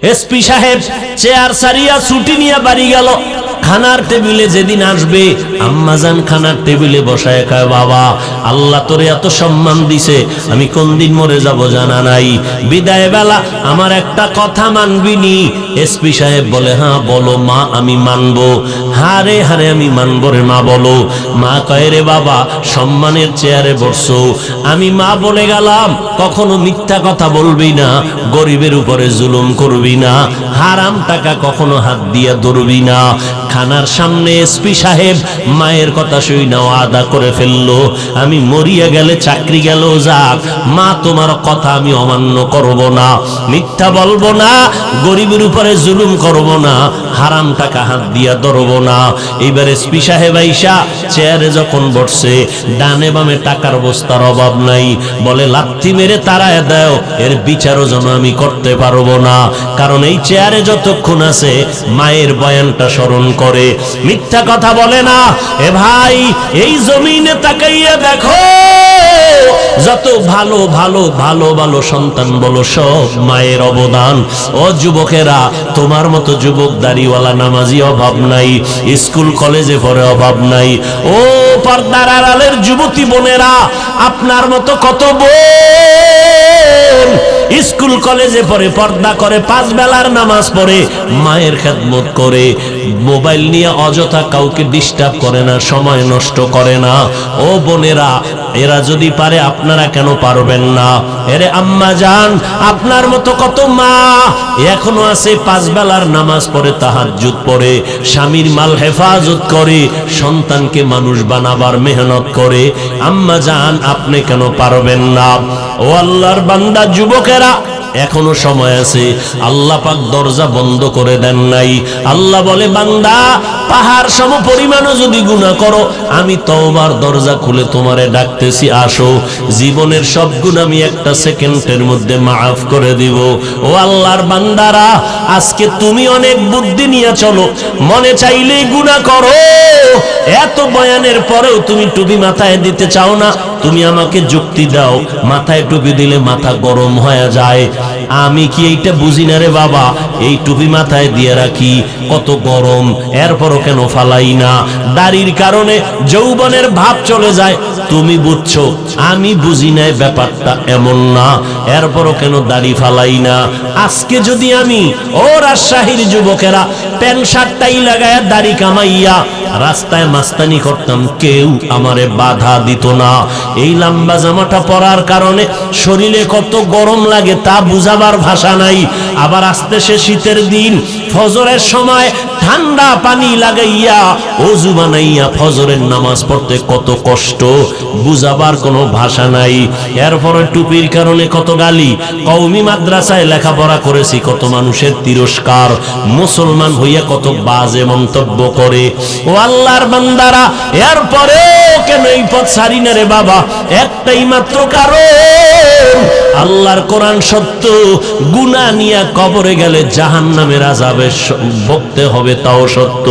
SP সাহেব chair সারিয়া ছুটি নিয়ে বাড়ি গেল। খানার টেবিলে যেদিন আসবে আম্মাজান খানার টেবিলে বসায় কয়, বাবা আল্লাহ তোরে এত সম্মান দিছে, আমি কোন দিন মরে যাব জানা নাই, বিদায় বেলা আমার একটা কথা মানবি নি? এসপি সাহেব বলে, হ্যাঁ বলো মা, আমি মানবো। হারে হারে আমি মানবো রে মা, বলো। মা কয়, রে বাবা সম্মানের চেয়ারে বসছো, আমি মা বলে গেলাম কখনো মিথ্যা কথা বলবি না, গরিবের উপরে জুলুম করবি না, হারাম টাকা কখনো হাত দিয়া ধরবি না। খানার সামনে এসপি সাহেব মায়ের কথা শুই না আদা করে ফেললো, আমি মরিয়া গেলে চাকরি গেল যাক, মা তোমার কথা আমি অমান্য করব না, মিথ্যা বলবো না, গরিবের উপরে জুলুম করব না, হারাম টাকা হাত দিয়া ধরব না। এইবার এসপি সাহেব আইসা চেয়ারে যখন বসছে, ডানে বামে টাকার বস্তার অভাব নাই, বলে লাথি মেরে তাড়ায় দাও, এর বিচারও যেন আমি করতে পারবো না, কারণ এই চেয়ারে যতক্ষণ আছে মায়ের বয়ানটা স্মরণ করে, মিথ্যা কথা বলে না। এ ভাই এই জমিনে তাকাইয়া দেখো, যত ভালো ভালো ভালো ভালো সন্তান বলো সব মায়ের অবদান। ও যুবকেরা, তোমার মতো যুবক দাড়িওয়ালা নামাজি অভাব নাই, স্কুল কলেজে পড়ে অভাব নাই। ও পর্দার আড়ালের যুবতী বোনেরা, আপনার মতো কত বোন স্কুল কলেজে পড়ে, পর্দা করে, 5 বেলার নামাজ পড়ে, মায়ের খেদমত করে, মোবাইল নিয়ে অযথা কাউকে ডিস্টার্ব করে না, সময় নষ্ট করে না। ও বোনেরা, এরা যদি পারে আপনারা কেন পারবেন না? এরে আম্মা জান, আপনার মতো কত মা এখনো আছে 5 বেলার নামাজ পড়ে, তাহাজ্জুদ পড়ে, স্বামীর মাল হেফাজত করে, সন্তানকে মানুষ বানাবার মেহনত করে। আম্মা জান, আপনি কেন পারবেন না? ও আল্লাহর বান্দা যুবকেরা, এখনো সময় আছে, আল্লাহ পাক দরজা বন্ধ করে দেন নাই। আল্লাহ বলে, বান্দা পাহাড় সম পরিমাণও যদি গুনাহ করো, আমি তওবার দরজা খুলে তোমারে ডাকতেছি, আসো, জীবনের সব গুনাহ আমি একটা সেকেন্ডের মধ্যে মাফ করে দিব। ও আল্লাহর বান্দারা, আজকে তুমি অনেক বুদ্ধি নিয়ে চলো, মনে চাইলেই গুনাহ করো, এত বয়ানের পরেও তুমি টুপি মাথায় দিতে চাও না। তুমি আমাকে যুক্তি দাও, মাথায় টুপি দিলে মাথা গরম হয়ে যায়, আমি কি এইটা বুঝি না রে বাবা? এই টুপি মাথায় দিয়ে রাখি, কত গরম, এরপরও কেন ফালাই না? দাড়ির কারণে যৌবনের ভাব চলে যায়, তুমি বুঝছো, আমি বুঝি না ব্যাপারটা এমন না, এরপরও কেন দাড়ি ফালাই না? আজকে যদি আমি, ও রাজশাহীর যুবকেরা, প্যান্ট শার্টটাই লাগায় দাড়ি কামাইয়া রাস্তায় মাস্তানি করতাম, কেউ আমারে বাধা দিত না। এই লম্বা জামাটা পরার কারণে শরীরে কত গরম লাগে তা বুঝাবার ভাষা নাই। আবার আসতেছে শীতের দিন, ফজরের সময় ঠান্ডা পানি লাগাইয়া ওযু বানাইয়া ফজরের নামাজ পড়তে কত কষ্ট, বুঝাবার কোনো ভাষা নাই। এরপরে টুপির কারণে কত গালি, কওমি মাদ্রাসায় লেখাপড়া করেছি, কত মানুষের তিরস্কার, মুসলমান হইয়া কত বাজে মন্তব্য করে। ও আল্লাহর বান্দারা, এরপরে কেন এই পথ ছাড়ি না রে বাবা? একটাই মাত্র কারণ, আল্লাহর কোরআন সত্য, গুনাহ নিয়ে কবরে গেলে জাহান্নামের আযাবে ভুগতে হবে তাও সত্য।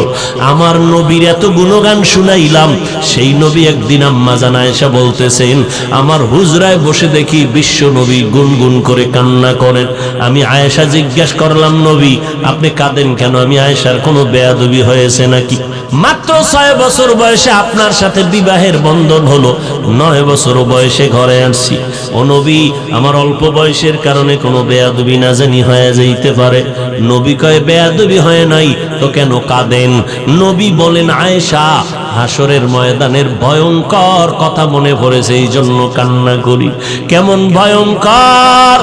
আমার নবীর এত গুণগান শুনাইলাম, সেই নবী একদিন আম্মা জান আয়েশা বলতেছেন, আমার হুজরায় বসে দেখি বিশ্ব নবী গুনগুন করে কান্না করেন। আমি আয়েশা জিজ্ঞেস করলাম, নবী আপনি কাঁদেন কেন? আমি আয়েশার কোনো বেয়াদবি হয়েছে নাকি? মাত্র 6 বছর বয়সে আপনার সাথে বিবাহের বন্ধন হলো, 9 বছর বয়সে ঘরে আসছি। ও নবী, আমার অল্প বয়সের কারণে কোনো বেয়াদবি না জানি হয়ে যাইতে পারে। নবী কয়, বেয়াদবি হয় নাই তো কেন কাঁদেন? নবী বলেন, আয়েশা, হাসরের ময়দানের ভয়ঙ্কর কথা মনে পড়েছে, এই জন্য কান্না করি। কেমন ভয়ঙ্কর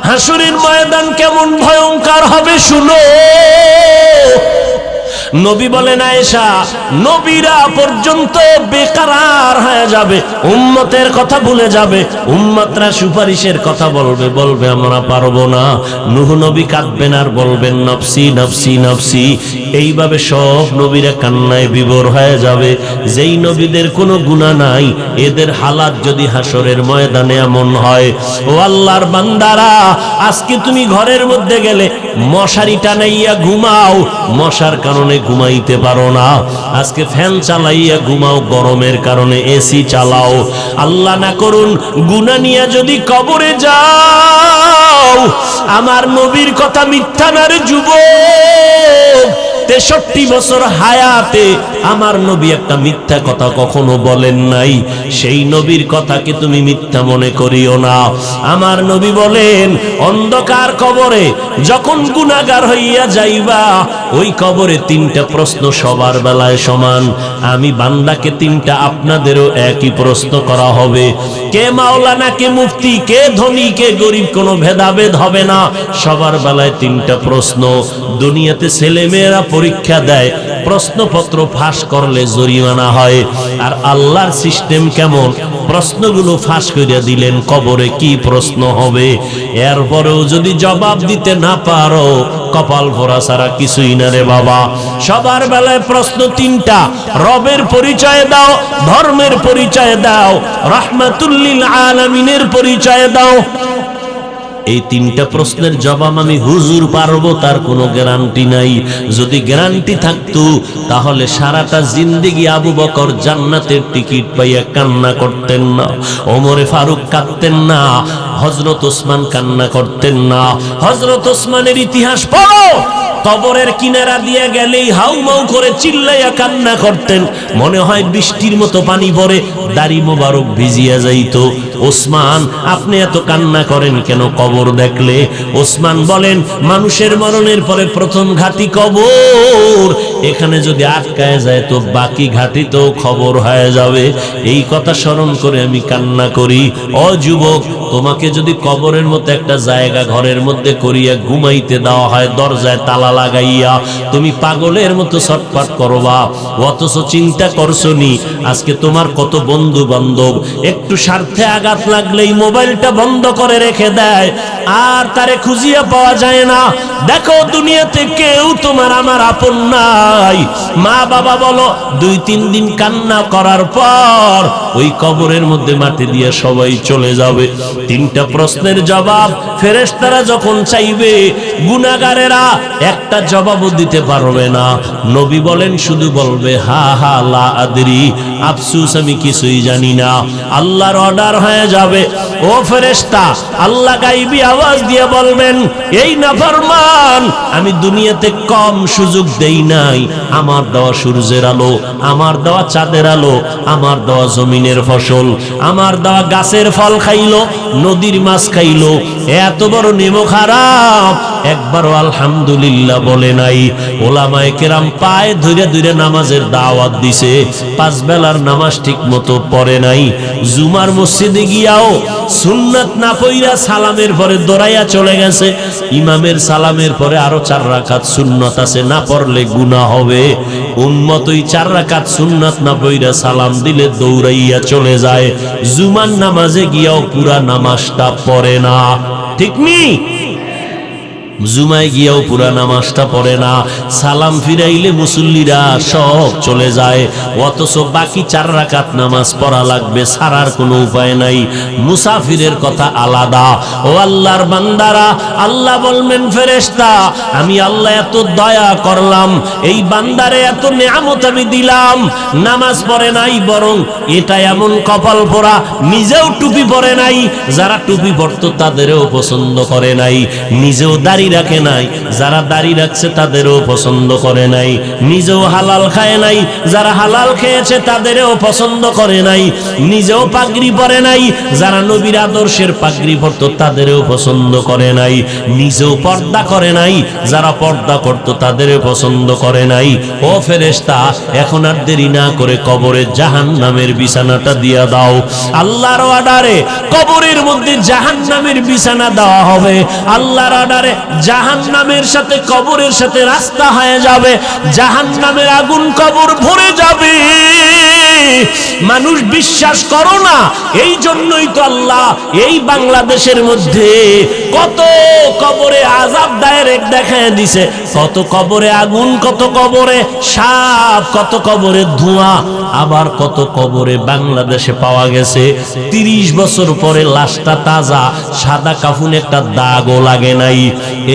হাসরের ময়দান, কেমন ভয়ঙ্কর হবে শুনো। নবী বলেন, আয়েশা, নবীরা পর্যন্ত বেকারার হয়ে যাবে, উম্মতের কথা ভুলে যাবে, উম্মতরা সুপারিশের কথা বলবে, বলবে আমরা পারবো না। নূহ নবী কাঁদবেন আর বলবেন নফসি নফসি নফসি। এইভাবে সব নবীরা কান্নায় বিভোর হয়ে যাবে। যেই নবীদের কোনো গুনাহ নাই, এদের হালাত যদি হাসরের ময়দানে এমন হয়, ও আল্লাহর বান্দারা, আজকে তুমি ঘরের মধ্যে গেলে মশারি টানাইয়া ঘুমাও, মশার কারণে ঘুমাইতে পারো না, আজকে ফ্যান চালাইয়া ঘুমাও, গরমের কারণে এসি চালাও। আল্লাহ না করুন গুনাহ নিয়ে যদি কবরে যাও, আমার নবীর কথা মিথ্যা না রে যুবক। 63 বছর হায়াতে আমার নবী একটা মিথ্যা কথা কখনো বলেন নাই। সেই নবীর কথাকে তুমি মিথ্যা মনে করিও না। আমার নবী বলেন, অন্ধকার কবরে যখন গুনাহগার হইয়া যাইবা, ওই কবরে 3টা প্রশ্ন সবার বেলায় সমান। আমি বান্দাকে 3টা, আপনাদেরও একই প্রশ্ন করা হবে। কে মাওলানা, কে মুফতি, কে ধনী, কে গরিব, কোনো ভেদাভেদ হবে না। সবার বেলায় 3টা প্রশ্ন। দুনিয়াতে ছেলে মেয়েরা পরীক্ষা দেয়, প্রশ্নপত্র ফাঁস করলে জরিমানা হয়। আর আল্লাহর সিস্টেম কেমন? প্রশ্নগুলো ফাঁস করিয়া দিলেন, কবরে কি প্রশ্ন হবে। এরপরেও যদি জবাব দিতে না পারো, কপাল ভরা ছাড়া কিছুই না রে বাবা। সবার বেলায় প্রশ্ন 3টা। রবের পরিচয় দাও, ধর্মের পরিচয় দাও, রাহমাতুল লিল আলামিনের পরিচয় দাও। এই 3টা প্রশ্নের জবাব আমি হুজুর পারবো তার কোনো গ্যারান্টি নাই। যদি গ্যারান্টি থাকতো তাহলে সারাটা জিন্দেগি আবু বকর জান্নাতের টিকিট পাইয়া কান্না করতেন না, ওমরে ফারুক কাঁদতেন না, হযরত ওসমান কান্না করতেন না। হযরত ওসমানের ইতিহাস পড়ো, কবরের কিনারা দিয়ে গেলেই হাউমাউ করে চিল্লাইয়া কান্না করতেন। মনে হয় বৃষ্টির মতো পানি পড়ে, দাড়ি মোবারক ভিজিয়া যাইত। ওসমান, আপনি এত কান্না করেন কেন কবর দেখলে? ওসমান বলেন, মানুষের মরণের পরে প্রথম ঘাটি কবর, এখানে যদি আটকায় যায় তো বাকি ঘাটিতেও খবর হয়ে যাবে। এই কথা স্মরণ করে আমি কান্না করি। ও যুবক, তোমাকে যদি কবরের মতো একটা জায়গা ঘরের মধ্যে করিয়া ঘুমাইতে দেওয়া হয়, দরজায় তালা লাগাইয়া, তুমি পাগলের মতো ছটফট করবা। অথচ চিন্তা করছো নি আজকে তোমার কত বন্ধু বান্ধব একটু স্বার্থে আঘাত লাগলেই মোবাইলটা বন্ধ করে রেখে দেয়, আর তারে খুঁজিয়া পাওয়া যায় না। দেখো দুনিয়াতে কেউ তোমার আমার আপন নাই। মা বাবা বলো, 2-3 দিন কান্না করার পর ওই কবরের মধ্যে মাটি দিয়ে সবাই চলে যাবে। 3টা প্রশ্নের জবাব ফেরেশতারা যখন চাইবে, গুনাহগারেরা একটা জবাবও দিতে পারবে না। নবী বলেন, শুধু বলবে হা হা লা আদরি, আফসোস আমি কিছুই জানি না। আল্লাহর অর্ডার হয়ে যাবে, ও ফেরেশতা, আল্লাহ গায়বী আওয়াজ দিয়ে বলবেন, এই নাফরমান, আমি দুনিয়াতে কম সুযোগ দেই নাই। আমার দেওয়া সূর্যের আলো, আমার দেওয়া চাঁদের আলো, আমার দেওয়া জমিনের ফসল, আমার দেওয়া গাছের ফল খাইলো, নদীর মাছ খাইলো, এত বড় নেমো খারাপ, একবারও আলহামদুলিল্লাহ বলে নাই। ওলামায়ে কেরাম পায়ে ধরে ধরে নামাজের দাওয়াত দিছে, 5 বেলার নামাজ ঠিক মতো পড়ে নাই। জুমার মসজিদে গিয়াও সুন্নাত না পড়িয়া সালামের পরে দৌড়াইয়া চলে গেছে। ইমামের সালামের পরে আরো 4 রাকাত সুন্নাত আছে, না পড়লে গুনাহ হবে। উম্মতই 4 রাকাত সুন্নাত না পড়িয়া সালাম দিলে দৌড়াইয়া চলে যায়। জুমার নামাজে গিয়াও পুরা নামাজটা পড়ে না, ঠিক নি? জুমায় গিয়াও পুরা নামাজটা পড়ে না। সালাম ফিরাইলে মুসল্লিরা সব চলে যায়, অথচ বাকি 4 রাকাত নামাজ পড়া লাগবে, ছাড়ার কোনো উপায় নাই। মুসাফিরের কথা আলাদা। ও আল্লাহর বান্দারা, আল্লাহ বলবেন, ফেরেশতা, আমি আল্লাহ এত দয়া করলাম, এই বান্দারে এত নেয়ামত আমি দিলাম, নামাজ পড়ে নাই, বরং এটা এমন কপাল পোড়া, নিজেও টুপি পরে নাই, যারা টুপি পরতো তাদেরও পছন্দ করে নাই, নিজেও দাড়ি রাখে নাই, যারা দাড়ি রাখছে তাদেরও পছন্দ করে নাই, নিজেও হালাল খায় নাই, যারা হালাল খেয়েছে তাদেরও পছন্দ করে নাই, নিজেও পাগড়ি পরে নাই, যারা নবীর আদর্শের পাগড়ি পরতো তাদেরও পছন্দ করে নাই, নিজেও পর্দা করে নাই, যারা পর্দা করতো তাদেরও পছন্দ করে নাই। ও ফেরেশতা, এখন আর দেরি না করে কবরে জাহান্নামের বিছানাটা দিয়া দাও। আল্লাহর অর্ডারে কবরের মধ্যে জাহান্নামের বিছানা দেওয়া হবে। আল্লাহর অর্ডারে জাহান্নামের সাথে কবরের সাথে রাস্তা হয়ে যাবে, জাহান্নামের আগুন কবর ভরে যাবে। মানুষ বিশ্বাস করো না, এই জন্যই তো আল্লাহ এই বাংলাদেশের মধ্যে কত কবরে আযাব ডাইরেক্ট দেখায় দিছে, কত কবরে আগুন, কত কবরে সাপ, কত কবরে ধোঁয়া, আবার কত কবরে বাংলাদেশে পাওয়া গেছে 30 বছর পরে লাশটা তাজা, সাদা কাফুনে একটা দাগও লাগে নাই।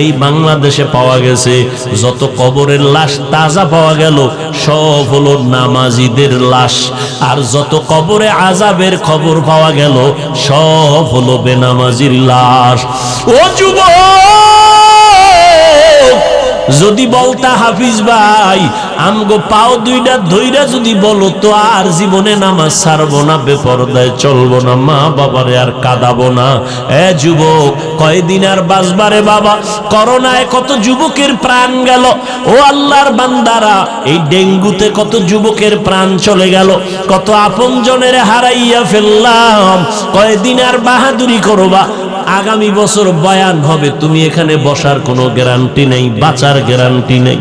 এই বাংলাদেশে পাওয়া গেছে। যত কবরের লাশ তাজা পাওয়া গেল সব হলো নামাজীদের লাশ, আর যত কবরে আযাবের খবর পাওয়া গেল সব হলো বেনামাজির লাশ। ও যুবক, যদি বলতা হাফিজ ভাই আমগো পাও দুইটা ধইরা যদি বলো তো আর জীবনে নামাজ ছাড়বো না, বেপরদায় চলবো না, মা বাবারে আর কাঁদাবো না। এ যুবক, কয়দিন আর বাঁচবারে বাবা? করোনায় কত যুবকের প্রাণ গেল। ও আল্লাহর বান্দারা, এই ডেঙ্গুতে কত যুবকের প্রাণ চলে গেল, কত আপনজনের হারাইয়া ফেললাম। কয়দিন আর বাহাদুরি করবা? আগামী বছর বয়ান হবে, তুমি এখানে বসার কোনো গ্যারান্টি নেই, বাঁচার গ্যারান্টি নেই।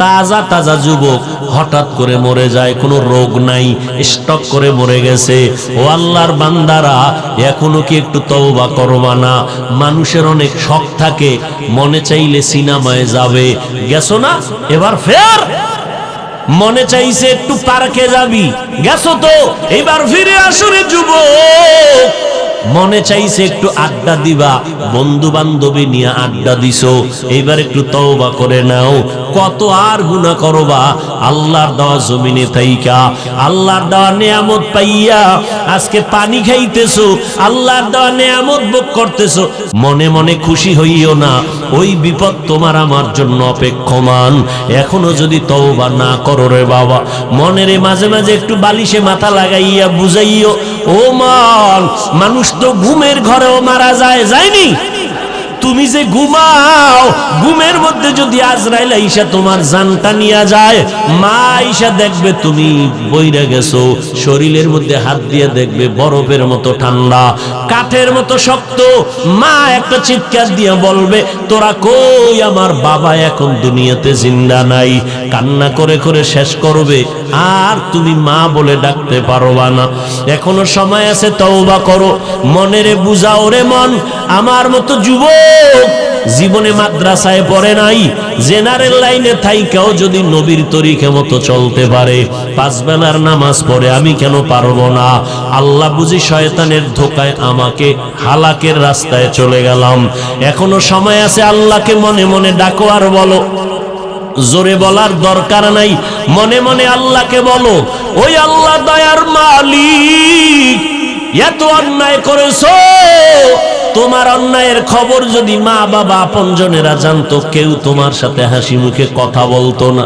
তাজা তাজা যুবক হঠাৎ করে মরে যায়, কোনো রোগ নাই, স্টক করে মরে গেছে। ও আল্লাহর বান্দারা, এখনো কি একটু তওবা করবা না? মানুষের অনেক শখ থাকে, মনে চাইলে সিনেমায় যাবে, গেছো না? এবার ফের মনে চাইছে একটু পার্কে যাবি, গেছো তো, এবার ফিরে আসো রে যুবক। মনে চাইছে একটু আড্ডা দিবা, বন্ধু বান্ধবী নিয়ে আড্ডা দিছো, এইবার একটু তওবা করে নাও। কত আর গুনাহ করবা? আল্লাহর দেওয়া জমিনে থাইকা, আল্লাহর দেওয়া নেয়ামত পাইয়া আজকে পানি খাইতেছো, আল্লাহর দেওয়া নেয়ামত ভোগ করতেছো, মনে মনে খুশি হইও না। ওই বিপদ তোমার আমার জন্য অপেক্ষমান। এখনো যদি তওবা না করো রে বাবা, মনেরে মাঝে মাঝে একটু বালিশে মাথা লাগাইয়া বুঝাইও, ও মান, মানুষ তো ঘুমের ঘরেও মারা যায়, যায়নি? তুমি যে ঘুমাও, ঘুমের মধ্যে যদি আজরাইল আইসা তোমার জানটা নিয়ে যায়, মা আইসা দেখবে তুমি বইরা গেছো, শরীরের মধ্যে হাত দিয়ে দেখবে বরফের মতো ঠান্ডা, কাঠের মতো শক্ত। মা একটা চিৎকার দিয়ে বলবে, তোরা কই? আমার বাবা এখন দুনিয়াতে জিন্দা নাই। কান্না করে করে শেষ করবে, আর তুমি মা বলে ডাকতে পারবা না। এখনো সময় আছে, তওবা করো, মনেরে বুঝাও রে মন। আমার মতো যুবক জীবনে মাদ্রাসায় পড়ে নাই, জেনারেল লাইনে থাইকাও যদি নবীর তরিকা মতো চলতে পারে, পাঁচ বেলার নামাজ পড়ে, আমি কেন পারবো না? আল্লাহ বুঝি শয়তানের ধোকায় আমাকে হালাকের রাস্তায় চলে গেলাম। এখনো সময় আছে, আল্লাহকে মনে মনে ডাকো আর বলো। জোরে বলার দরকার নাই, মনে মনে আল্লাহকে বলো, ওই আল্লাহ দয়ার মালিক, এত অন্যায় করেছো, তোমার অন্যায়ের খবর যদি মা বাবা আপনজনেরা জানতো, কেউ তোমার সাথে হাসি মুখে কথা বলতো না।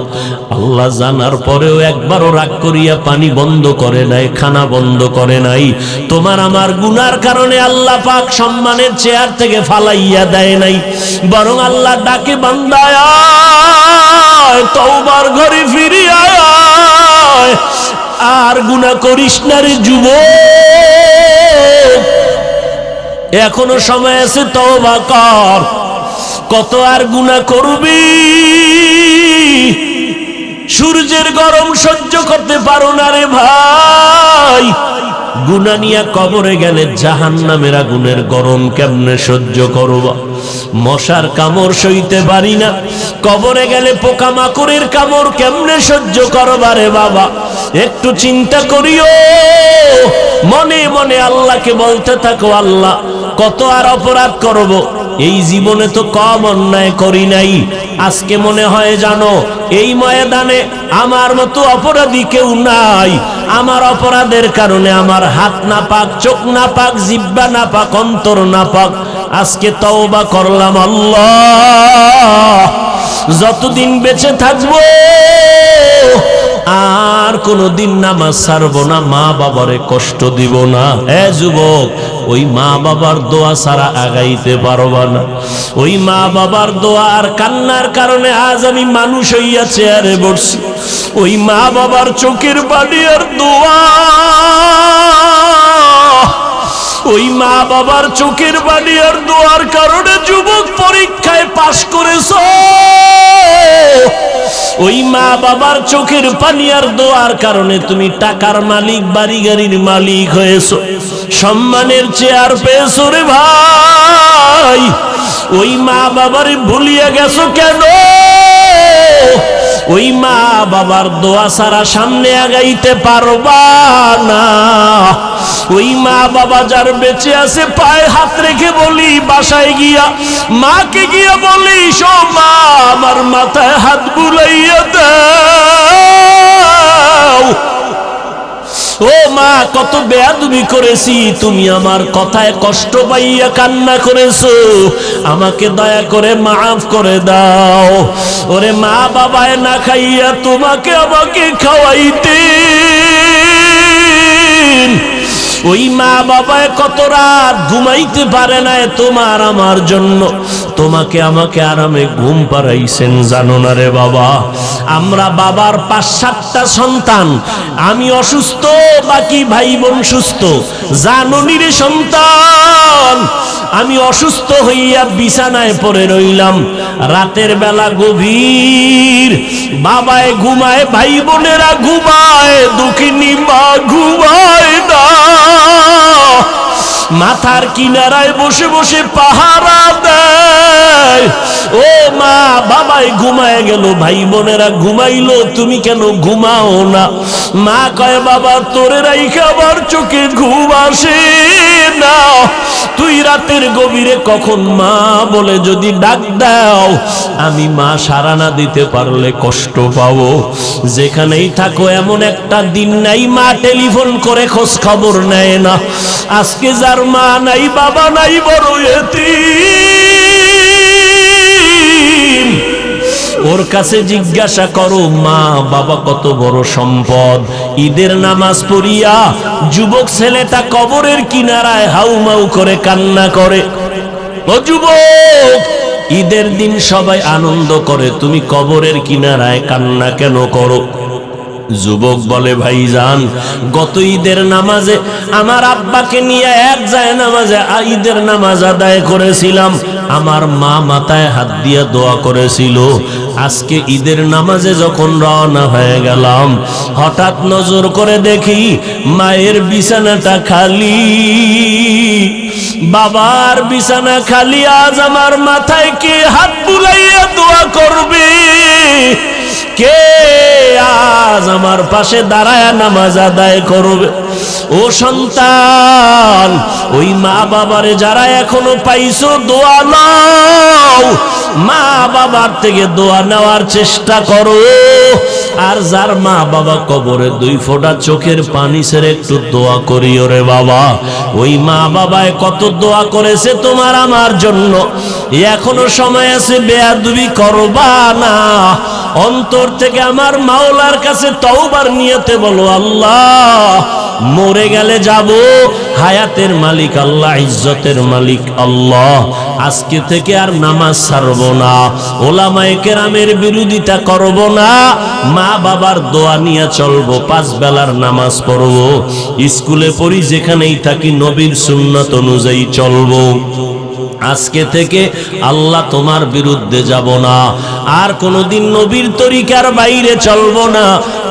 আল্লাহ জানার পরেও একবারও রাগ করিয়া পানি বন্ধ করে নাই, খানা বন্ধ করে নাই। তোমার আমার গুনার কারণে আল্লাহ পাক সম্মানের চেয়ার থেকে ফালাইয়া দেয় নাই, বরং আল্লাহ ডাকে, বান্দায় তওবার ঘরে ফিরে আয়, আর গুনাহ করিস না রে যুবক। এখনো সময় আছে, তওবা কর। কত আর গুনাহ করবি? সূর্যের গরম সহ্য করতে পারো না রে ভাই, গুনাহ নিয়া কবরে গেলে জাহান্নামের আগুনের গরম কেমনে সহ্য করবা? মশার কামড় সইতে পারি না, কবরে গেলে পোকামাকড়ের কামড় কেমনে সহ্য করবা রে বাবা? একটু চিন্তা করিও, মনে মনে আল্লাহকে বলতে থাকো, আল্লাহ কত আর অপরাধ করব, এই জীবনে তো কম অন্যায় করি নাই। আজকে মনে হয় জানো, এই ময়দানে আমার মতো অপরাধী কেউ নাই। আমার অপরাধের কারণে আমার হাত না পাক, চোখ না পাক, জিহ্বা না পাক, অন্তর না পাক। আজকে তওবা করলাম, আল্লাহ যতদিন বেঁচে থাকবো আর কোনদিন নামাজ ছাড়বো না, মা বাবারে কষ্ট দিব না। এ যুবক, ওই মা বাবার দোয়া ছাড়া আগাইতে পারবা না। ওই মা বাবার দোয়া আর কান্নার কারণে আজ আমি মানুষ হইয়া চেয়ারে বসছি। ওই মা বাবার চোখের পানি আর দোয়া, ওই মা বাবার চোখের পানি আর দোয়ার কারণে যুবক পরীক্ষায় পাশ করেছো। ওই মা বাবার চোখের পানি আর দোয়ার কারণে তুমি টাকার মালিক, বাড়ি গাড়ির মালিক হয়েছো, সম্মানের চেয়ার পেয়েছো রে ভাই। ওই মা বাবারে ভুলিয়া গেছো কেন? ওই মা বাবার দোয়া ছাড়া সামনে আগাইতে পারবা না। ওই মা বাবা যার বেঁচে আছে পায়ে হাত রেখে বলি, বাসায় গিয়া মাকে গিয়া বলি, শো মা আমার মাথায় হাত বুলাইয়া দাও। ও মা, কত বেয়াদবি করেছি, তুমি আমার কথায় কষ্ট পাইয়া কান্না করেছো, আমাকে দয়া করে মাফ করে দাও। ওরে মা বাবায় না খাইয়া তোমাকে আমাকে খাওয়াইতে, ওই মা বাবায় কত রাত ঘুমাইতে পারে না তোমার আমার জন্য, তোমাকে আমাকে আরামে ঘুম পাড়াইছেন, জানো না রে বাবা। আমরা বাবার 5-7টা সন্তান, আমি অসুস্থ, বাকি ভাই বোন সুস্থ। জাননি রে সন্তান, আমি অসুস্থ হইয়া বিছানায় পড়ে রইলাম, রাতের বেলা গভীর, বাবায় ঘুমায়, ভাই বোনেরা ঘুমায়, দুঃখিনী মা ঘুমায় না, মাথার কিনারায় বসে বসে পাহারা দেয়। ও মা, বাবাই ঘুমায় গেল, ভাই বোনেরা ঘুমাইলো, তুমি কেন ঘুমাও না? মা কয়, বাবা তোরে রাইখা আমার চোখে ঘুম আসে না, তুই রাতের গভীরে কখন মা বলে যদি ডাক দাও, আমি মা সাড়া না দিতে পারলে কষ্ট পাবো। যেখানেই থাকো এমন একটা দিন নাই মা টেলিফোন করে খোঁজ খবর নেয় না। আজকে যার মা নাই বাবা নাই, বড় এতিম, ওর কাছে জিজ্ঞাসা করো মা বাবা কত বড় সম্পদ। ঈদের নামাজ পড়িয়া যুবক ছেলেটা কবরের কিনারায় হাউমাউ করে কান্না করে। ও যুবক, ঈদের দিন সবাই আনন্দ করে, তুমি কবরের কিনারায় কান্না কেন করো? যুবক বলে, ভাইজান গত ঈদের নামাজে আমার আব্বাকে নিয়ে এক যায় নামাজে ঈদের নামাজ আদায় করেছিলাম, আমার মা মাথায় হাত দিয়ে দোয়া করেছিল। আজকে ঈদের নামাজে যখন রওনা হয়ে গেলাম, হঠাৎ নজর করে দেখি মায়ের বিছানাটা খালি, বাবার বিছানা খালি। আজ আমার মাথায় কে হাত বুলাইয়া দোয়া করবে? কে আজ আমার পাশে দাঁড়ায় নামাজ আদায় করবে? ও সন্তান, ওই মা বাবারে যারা এখনো পাইছো দোয়া নাও, মা বাবার থেকে দোয়া নেওয়ার চেষ্টা করো। আর যার মা বাবা কবরে 2 ফোঁটা চোখের পানি ছেড়ে একটু দোয়া করিও রে বাবা। ওই মা বাবায় কত দোয়া করেছে তোমার আমার জন্য, এখনো সময় আছে, বেয়াদবি করবা না। অন্তর থেকে আমার মাওলার কাছে তওবার নিয়তে বলো, আল্লাহ মরে গেলে যাব, হায়াতের মালিক আল্লাহ, ইজ্জতের মালিক আল্লাহ, আজকে থেকে আর নামাজ ছাড়ব না, ওলামায়ে কেরামের বিরোধিতা করব না, মা বাবার দোয়া নিয়ে চলবো, 5 বেলার নামাজ পড়ব, স্কুলে পড়ি, যেখানেই থাকি নবীর সুন্নাত অনুযায়ী চলবো। আজকে থেকে আল্লাহ তোমার বিরুদ্ধে যাব না, আর কোনোদিন নবীর তরিকার বাইরে চলবো না।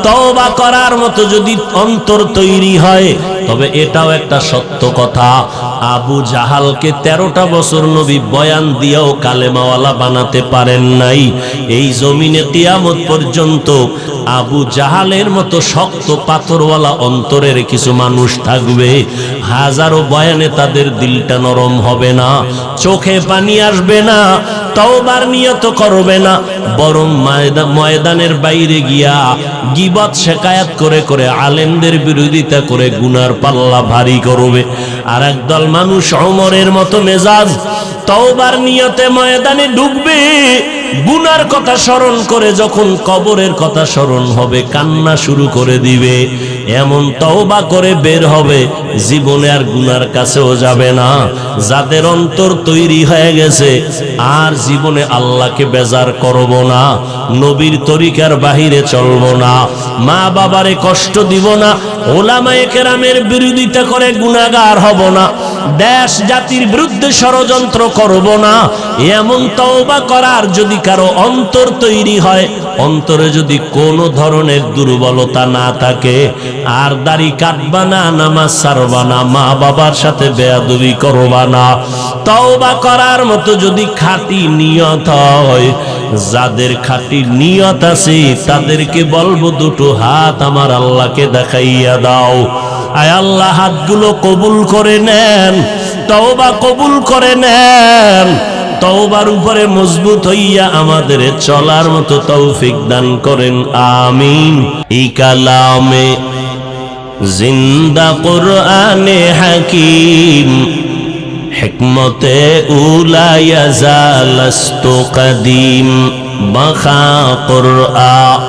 তওবা করার মতো যদি অন্তর তৈরি হয়, তবে এটাও একটা সত্য কথা, আবু জাহালকে 13টা বছর নবী বয়ান দিয়েও কালেমাওয়ালা বানাতে পারেন নাই। এই জমিনে কিয়ামত পর্যন্ত আবু জাহালের মতো শক্ত পাথরওয়ালা অন্তরের কিছু মানুষ থাকবে, হাজারো বয়ানে তাদের দিলটা নরম হবে না, চোখে পানি আসবে না, তওবার নিয়ত করবে না, বরং ময়দানের বাইরে গিয়া গীবত শিকায়াত করে করে আলেমদের বিরোধিতা করে গুনার পাল্লা ভারী করবে। আর একদল মানুষ ওমরের মতো মেজাজ, তওবার নিয়তে ময়দানে ঢুকবে, গুনার কথা স্মরণ করে যখন কবরের কথা স্মরণ হবে কান্না শুরু করে দিবে। এমন তওবা করে বের হবে, জীবনে আর গুনার কাছেও যাবে না। যাদের অন্তর তৈরি হয়ে গেছে, আর জীবনে আল্লাহকে বেজার করব না, নবীর তরিকার বাহিরে চলব না, মা বাবারে কষ্ট দিব না, ওলামায়ে কেরামের বিরোধিতা করে গুনাহগার হব না, দেশ জাতির বিরুদ্ধে ষড়যন্ত্র করব না, এমন তওবা করার যদি কারো অন্তর তৈরি হয়, অন্তরে যদি কোনো ধরনের দুর্বলতা না থাকে, আর দাড়ি কাটবা না, নামাজ ছাড়বা না, মা বাবার সাথে বেয়াদবি করবা না, তওবা করার মতো যদি খাঁটি নিয়ত হয়, যাদের খাঁটি নিয়ত আছে তাদেরকে বলবো দুটো হাত আমার আল্লাহকে দেখাইয়া দাও। আয় আল্লাহ, হাতগুলো কবুল করে নেন, তওবা কবুল করে নেন, তওবার উপরে মজবুত হইয়া আমাদের চলার মতো তৌফিক দান করেন, আমিন। এই কালামে জিন্দা কুরআনে হাকিম, হিকমতে উলা ইয়াজালস্তু কদিম, বাখা কুরআন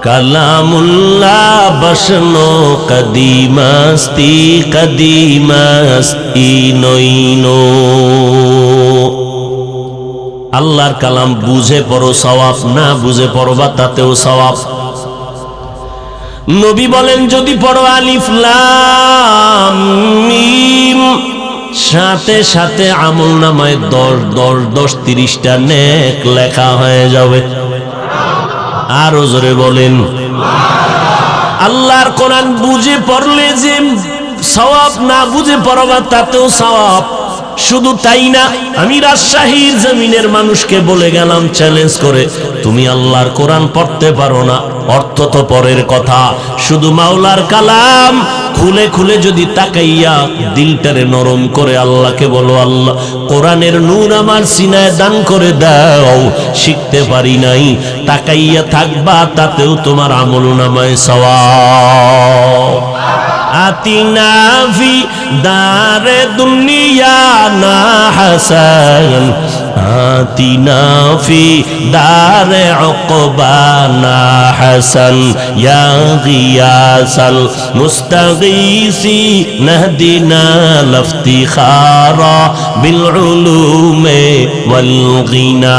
কালামুল্লাহ বসনো কদিমাস্তি কদিমাস্তি নইনো। আল্লাহর কালাম বুঝে পড়ো সওয়াব, না বুঝে পড়বা তাতেও সওয়াব। নবী বলেন যদি পড়ো আলিফ লাম মিম, সাথে সাথে আমলনামায় 10 30টা নেক লেখা হয়ে যাবে। আরো জোরে বলেন। আল্লাহর কোরআন বুঝে পড়লে যে সওয়াব, না বুঝে পড়বা তাতেও সওয়াব। শুধু তাই না, আমি রাজশাহীর জমিনের মানুষকে বলে গেলাম চ্যালেঞ্জ করে, তুমি আল্লাহর কোরআন পড়তে পারো না, অর্থ তো পরের কথা, শুধু মাওলার কালাম খুলে খুলে যদি তাকাইয়া দিলটারে নরম করে আল্লাহকে বলো, আল্লাহ কোরআনের নূর আমার সিনায় দান করে দাও। শিখতে পারি নাই, তাকাইয়া থাকবা, তাতেও তোমার আমলনামায় সওয়াব। আতিনা ফি দারে দুনিয়া না হাসান, আতিনা ফি দারে উকবা না হাসান, ইয়া গিয়াসাল মুস্তাগীসি নাহদিনা লাফতিখারা বিল উলুমে ওয়াল গিনা।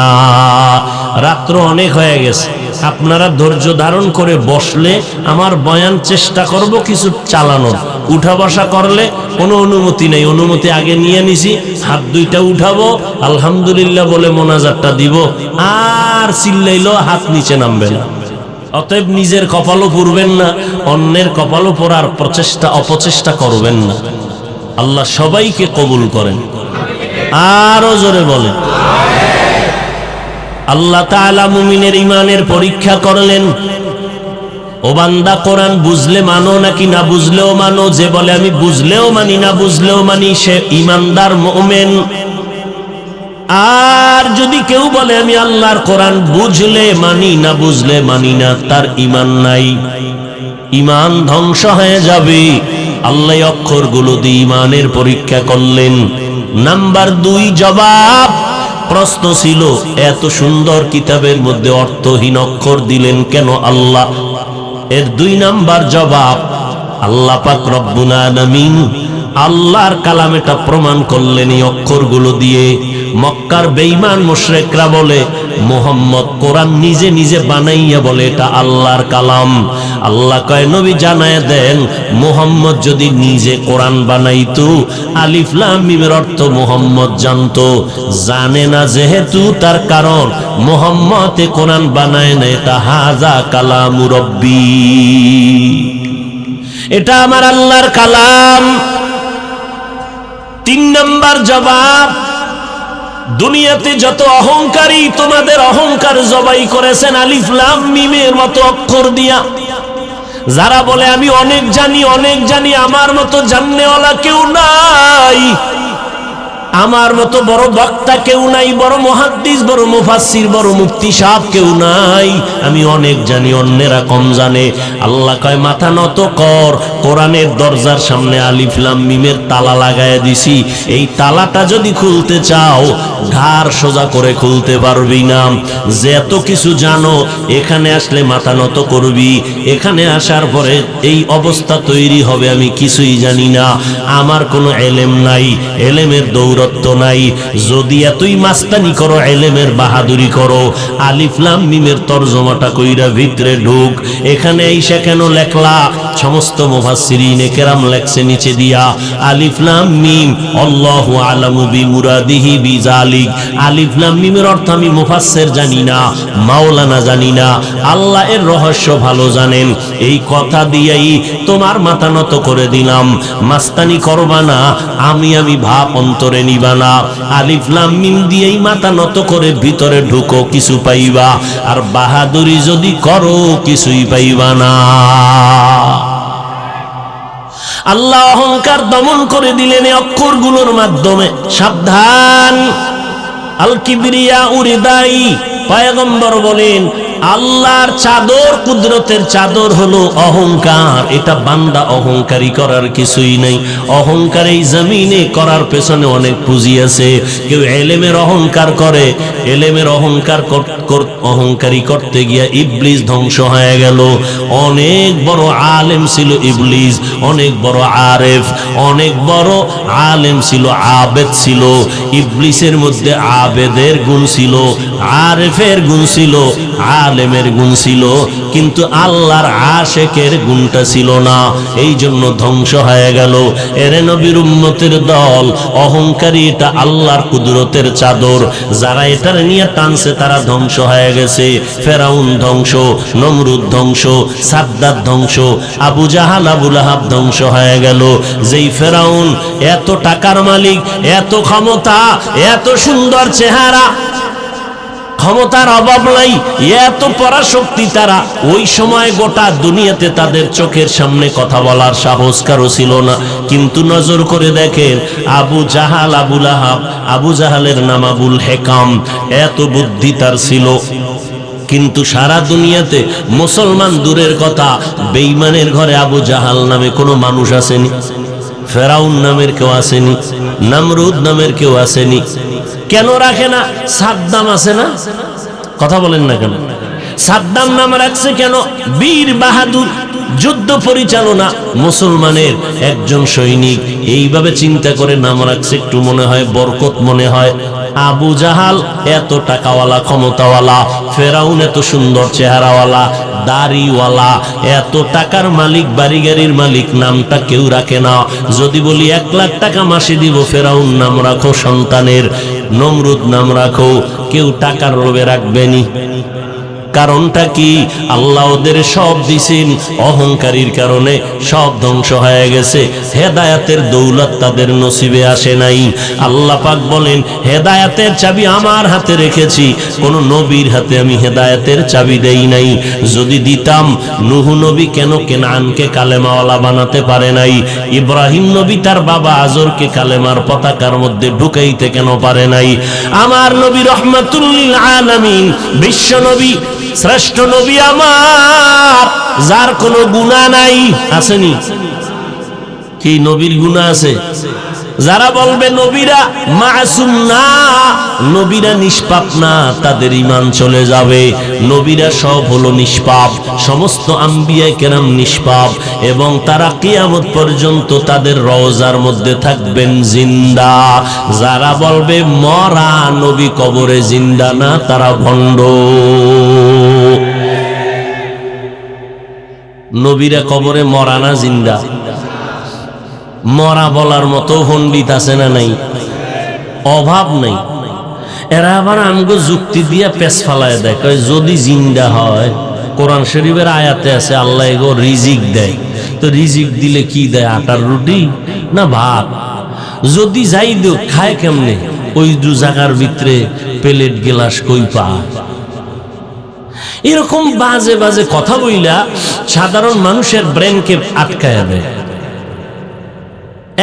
রাত্র অনেক হয়ে গেছে, আপনারা ধৈর্য ধারণ করে বসলে আমার বয়ান চেষ্টা করব কিছু চালানোর। উঠা বসা করলে কোনো অনুমতি নেই, অনুমতি আগে নিয়ে নিছি। হাত দুইটা উঠাবো, আলহামদুলিল্লাহ বলে মোনাজাতটা দিব, আর চিল্লাইলো হাত নিচে নামবে না। অতএব নিজের কপালও পুরবেন না, অন্যের কপালও পড়ার অপচেষ্টা করবেন না। আল্লাহ সবাইকে কবুল করেন। আরো জোরে বলেন। আল্লাহ তাআলা মুমিনের ইমানের পরীক্ষা করলেন। ও বান্দা, কোরআন বুঝলে মানো নাকি না বুঝলেও মানো? যে বলে আমি বুঝলেও মানি না বুঝলেও মানি, সে ইমানদার মুমিন। আর যদি কেউ বলে আমি আল্লাহর কোরআন বুঝলে মানি না বুঝলে মানি না, তার ইমান নাই, ইমান ধ্বংস হয়ে যাবে। আল্লাহ অক্ষরগুলো দিয়ে ইমানের পরীক্ষা করলেন। নাম্বার 2 জবাব। প্রশ্ন ছিল, এত সুন্দর কিতাবের মধ্যে অর্থহীন অক্ষর দিলেন কেন আল্লাহ? এর 2 নাম্বার জবাব, আল্লাহ পাক রব্বুল আলামিন আল্লাহর কালামেটা প্রমাণ করলেন এই অক্ষরগুলো দিয়ে। মক্কার বেঈমান মুশরিকরা বলে মুহাম্মদ কোরআন নিজে নিজে বানাইয়া বলে এটা আল্লাহর কালাম। আল্লাহ কয় নবী জানায় দেন, মুহাম্মদ যদি নিজে কোরআন বানাইতো, আলিফ লাম মিমের অর্থ মুহাম্মদ জানতো। জানে না যেহেতু, তার কারণ মুহাম্মদ কোরআন বানায় না, এটা হাজা কালামু রব্বি, এটা আমার আল্লাহর কালাম। 3 নাম্বার জবাব, দুনিয়াতে যত অহংকারী তোমাদের অহংকার জবাই করেছেন আলিফ লাম মিমের মতো অক্ষর দিয়া। যারা বলে আমি অনেক জানি, আমার মতো জাননেওয়ালা কেউ নাই, আমার মতো বড় বক্তা কেউ নাই, বড় মুহাদ্দিস, বড় মুফাসসির, বড় মুফতি সাহেব কেউ নাই, আমি অনেক জানি, অন্যেরা কম জানে। আল্লাহ কয় মাথা নত কর, কোরআনের দরজার সামনে আলিফ লাম মিমের তালা লাগায় দিছি। এই তালাটা যদি খুলতে চাও, ঘাড় সোজা করে খুলতে পারবি না। যে এত কিছু জানো, এখানে আসলে মাথা নত করবি। এখানে আসার পরে এই অবস্থা তৈরি হবে, আমি কিছুই জানি না, আমার কোনো এলেম নাই, এলেমের দৌড় নাই। যদি এতই মাস্তানি করো, এলেমের বাহাদুরি করো, আলিফ লাম মিমের তরজমাটা কইরা ভিতরে ঢুক। এখানে আইসা কেন লেখলা? সমস্ত মুফাসসিরিনে কেরাম লেখছে নিচে দিয়া আলিফ লাম মিম আল্লাহু আলামু বিমুরাদিহি বিজালিক। আলিফ লাম মিমের অর্থ আমি মুফাসসির জানি না, মাওলানা জানি না, আল্লাহ এর রহস্য ভালো জানেন। এই কথা দিয়েই তোমার মাথা নত করে দিলাম। মাস্তানি করবা না, আমি ভাব অন্তরে পাইবা না। আলিফ লাম মিম দিয়েই মাথা নত করে ভিতরে ঢুকো, কিছু পাইবা। আর বাহাদুরি যদি করো, কিছুই পাইবা না। আল্লাহ অহংকার দমন করে দিলেন এই অক্ষরগুলোর মাধ্যমে। সাবধান, আল কিবরিয়া উরিদাই। পয়গম্বর বলেন আল্লাহর চাদর, কুদরতের চাদর হলো অহংকার। এটা বান্দা অহংকারী করার কিছুই নেই। অহংকার এই জমিনে করার পেছনে অনেক পুঁজি আছে। কেউ এলেমের অহংকার করে, এলেমের অহংকার অহংকারী করতে গিয়া ইবলিস ধ্বংস হয়ে গেল। অনেক বড় আলেম ছিল ইবলিস, অনেক বড় আরেফ, অনেক বড় আলেম ছিল, আবেদ ছিল। ইবলিসের মধ্যে আবেদের গুণ ছিল, আরেফের গুণ ছিল, আলেমের গুণ ছিল, কিন্তু আল্লাহর আশেকের গুণটা ছিল না। এই জন্য ধ্বংস হয়ে গেল। এরে নবীর উম্মতের দল, অহংকারী এটা আল্লাহর কুদরতের চাদর। যারা এটার নিয়ে টানছে তারা ধ্বংস হয়ে গেছে। ফেরাউন ধ্বংস, নমরুদ ধ্বংস, সাদ্দাত ধ্বংস, আবু জাহাল আবু লাহাব ধ্বংস হয়ে গেল। যেই ফেরাউন এত টাকার মালিক, এত ক্ষমতা, এত সুন্দর চেহারা, ক্ষমতার অভাব নাই, এত পরাশক্তি, তারা ওই সময় গোটা দুনিয়াতে তাদের চোখের সামনে কথা বলার সাহস কারো ছিল না। কিন্তু নজর করে দেখেন আবু জাহাল আবু লাহাব, আবু জাহালের নাম আবুল হেকাম, এত বুদ্ধি তার ছিল। কিন্তু সারা দুনিয়াতে মুসলমান দূরের কথা, বেঈমানের ঘরে আবু জাহাল নামে কোনো মানুষ আসেনি, ফেরাউন নামের কেউ আসেনি, নমরুদ নামের কেউ আসেনি। কেন রাখে না? সাদ্দাম আছে না? কথা বলেন না কেন? সাদ্দাম নাম রাখছে কেন? বীর বাহাদুর, যুদ্ধ পরিচালনা, মুসলমানের একজন সৈনিক। এইভাবে চিন্তা করে নাম রাখছে, একটু মনে হয় বরকত মনে হয়। আবু জাহাল এত টাকাওয়ালা, ক্ষমতাওয়ালা, ফেরাউন এত সুন্দর চেহারাওয়ালা, দাড়িওয়ালা, এত টাকার মালিক, বাড়ি গাড়ির মালিক, নামটা কেউ রাখে না। যদি বলি 1 লাখ টাকা মাসে দিব, ফেরাউন নাম রাখো সন্তানের, নমরুদ নাম রাখো, কেউ টাকার লোভে রাখবেনি। কারণটা কি? আল্লাহ ওদের সব দিছেন, অহংকারীর কারণে সব ধ্বংস হয়ে গেছে। হেদায়েতের দৌলত তাদের নসিবে আসে নাই। আল্লাহ পাক বলেন হেদায়েতের চাবি আমার হাতে রেখেছি, কোন নবীর হাতে আমি হেদায়েতের চাবি দেই নাই। যদি দিতাম, নূহ নবী কেন কেনানকে কালেমাওয়ালা বানাতে পারে নাই? ইব্রাহিম নবী তার বাবা আজরকে কালেমার পতাকার মধ্যে ঢুকাইতে কেন পারে নাই? আমার নবী রহমাতুল লিল আলামিন, বিশ্ব নবী, শ্রেষ্ঠ নবী আমার, যার কোনো গুনাহ নাই, আসেনি? কি নবীর গুনাহ আছে? যারা বলবে নবীরা মাসুম না, নবীরা নিষ্পাপ না, তাদের ঈমান চলে যাবে। নবীরা সব হলো নিষ্পাপ, সমস্ত আম্বিয়া কেরাম নিষ্পাপ, এবং তারা কিয়ামত পর্যন্ত তাদের রওজার মধ্যে থাকবেন জিন্দা। যারা বলবে মরা নবী কবরে জিন্দা না, তারা ভণ্ড। নবীরা কবরে মরা না জিন্দা? মরা বলার মতো পণ্ডিত আছে না নাই? অভাব নাই। এরা আবার আমগো যুক্তি দিয়া পেছ ফালায় দেয়, কয় যদি জিন্দা হয়, কোরআন শরীফের আয়াতে আছে আল্লাহ এগো রিজিক দেয়। তো রিজিক দিলে কি দেয়? আটার রুটি না ভাত? যদি যাই দিও, খায় কেমনে? ওই দু জায়গার ভিতরে প্লেট গেলাস কই পায়? এরকম বাজে বাজে কথা বইলা সাধারণ মানুষের ব্রেনকে আটকায় দেয়।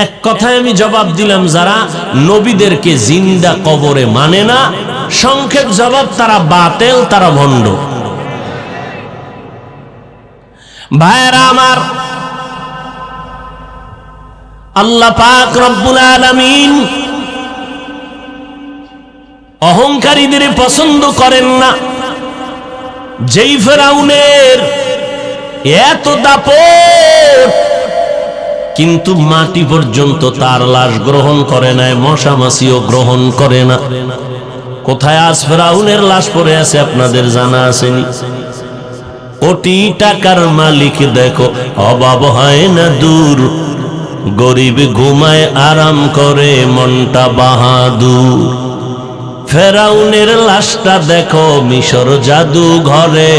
এক কথায় আমি জবাব দিলাম, যারা নবীদেরকে জিন্দা কবরে মানে না, সংক্ষেপ জবাব, তারা বাতেল, তারা ভণ্ড। ভাইরা আমার, আল্লাহ পাক রব্বুল আলামিন অহংকারীদের পছন্দ করেন না। যেই ফেরাউনের এত দাপট, কিন্তু মাটি পর্যন্ত তার লাশ গ্রহণ করে নাই, মশা মাছিও গ্রহণ করে না। কোথায় আজ ফেরাউনের লাশ পড়ে আছে আপনাদের জানা আসেনি? কোটি টাকার মালিক দেখো, অভাব হয় না দূর, গরিব ঘুমায় আরাম করে মনটা বাহাদুর। ফেরাউনের লাশটা দেখো মিশর জাদু ঘরে,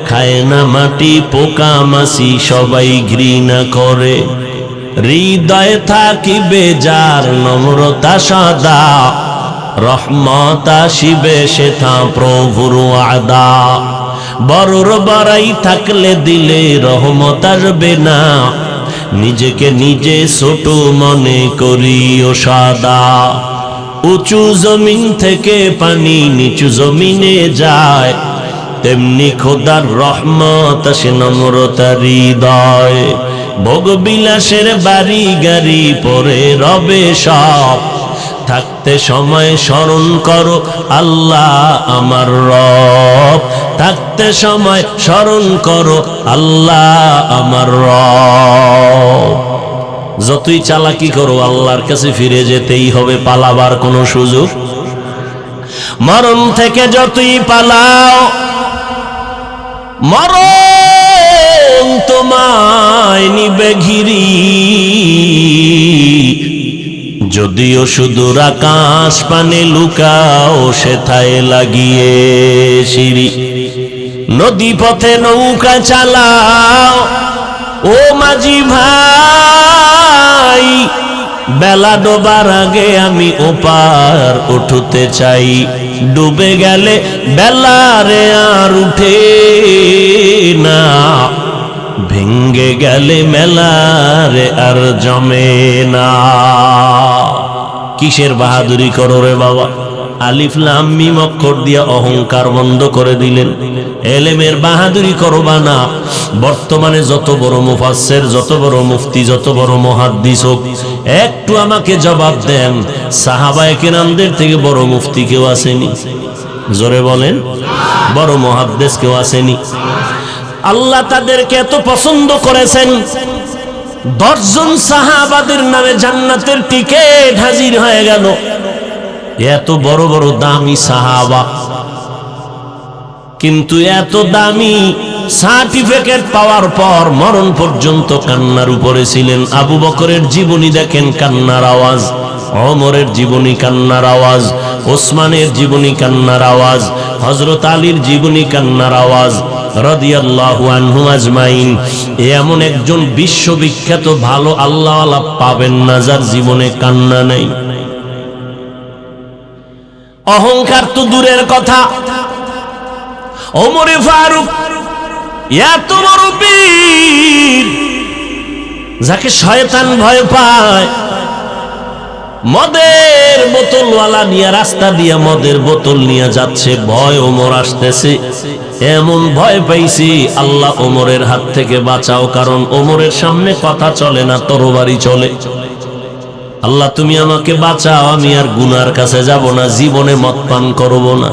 খায় না মাটি পোকা মাছি সবাই ঘৃণা করে। হৃদয়ে থাকিবে যার নম্রতা সদা, রহমত আসিবে সেথা প্রভুর ওয়াদা। বড়র বড়াই থাকলে দিলে রহমত আসবে না, নিজেকে নিজে ছোট মনে করিও সদা। উঁচু জমিন থেকে পানি নিচু জমিনে যায়, তেমনি খোদার রহমত আসে নম্রতার হৃদয়। ভোগ বিলাসের বাড়ি গাড়ি পরে রবে সব, থাকতে সময় স্মরণ করো আল্লাহ আমার রব, থাকতে সময় স্মরণ করো আল্লাহ আমার রব। যতই চালাকি করো আল্লাহর কাছে ফিরে যেতেই হবে, পালাবার কোনো সুযোগ। মরণ থেকে যতই পালাও মরণ তোমায় নিবে ঘিরি, যদিও সুদূর আকাশ পানে লুকাও সেথায় লাগিয়ে সিঁড়ি। নদী পথে নৌকা চালাও ও মাঝি ভাই, বেলা ডোবার আগে আমি ওপার উঠতে চাই। ডুবে গেলে বেলারে আর উঠে না, ভেঙ্গে গেলে মেলারে আর জমে না। কিসের বাহাদুরি করো রে বাবা? আলিফ লাম মিম অক্ষর দিয়া অহংকার বন্ধ করে দিলেন। এলেমের বাহাদুরি করবা না। বর্তমানে যত বড় মুফাসসির, যত বড় মুফতি, যত বড় মুহাদ্দিস হোক, একটু আমাকে জবাব দেন, সাহাবায়ে কেরামদের থেকে বড় মুফতি কেউ আসেনি? জোরে বলেন, বড় মুহাদ্দিস কেউ আসেনি? আল্লাহ তাদেরকে এত পছন্দ করেছেন, 10 জন সাহাবাদের নামে জান্নাতের টিকিট হাজির হয়ে গেল। এত বড় বড় দামি সাহাবা, কিন্তু এত দামি সার্টিফিকেট পাওয়ার পর মরণ পর্যন্ত কান্নার উপরে ছিলেন। আবু বকরের জীবনী দেখেন, কান্নার আওয়াজ। ওমরের জীবনী, কান্নার আওয়াজ। ওসমানের জীবনী, কান্নার আওয়াজ। হযরত আলীর জীবনী, কান্নার আওয়াজ রাদিয়াল্লাহু আনহু আজমাইন। এমন একজন বিশ্ববিখ্যাত ভালো আল্লাহওয়ালা পাবেন না যার জীবনে কান্না নেই। অহংকার তো দূরের কথা, ওমরে ফারুক এত বড় বীর, যাকে শয়তান ভয় পায়, মদের বোতলওয়ালা নিয়ে রাস্তা দিয়ে মদের বোতল নিয়ে যাচ্ছে, ভয় ওমর আসতেছে। এমন ভয় পাইছি, আল্লাহ ওমরের হাত থেকে বাঁচাও, কারণ ওমরের সামনে কথা চলে না, তরবারি চলে। আল্লাহ তুমি আমাকে বাঁচাও, আমি আর গুনার কাছে যাব না, জীবনে মদ পান করব না।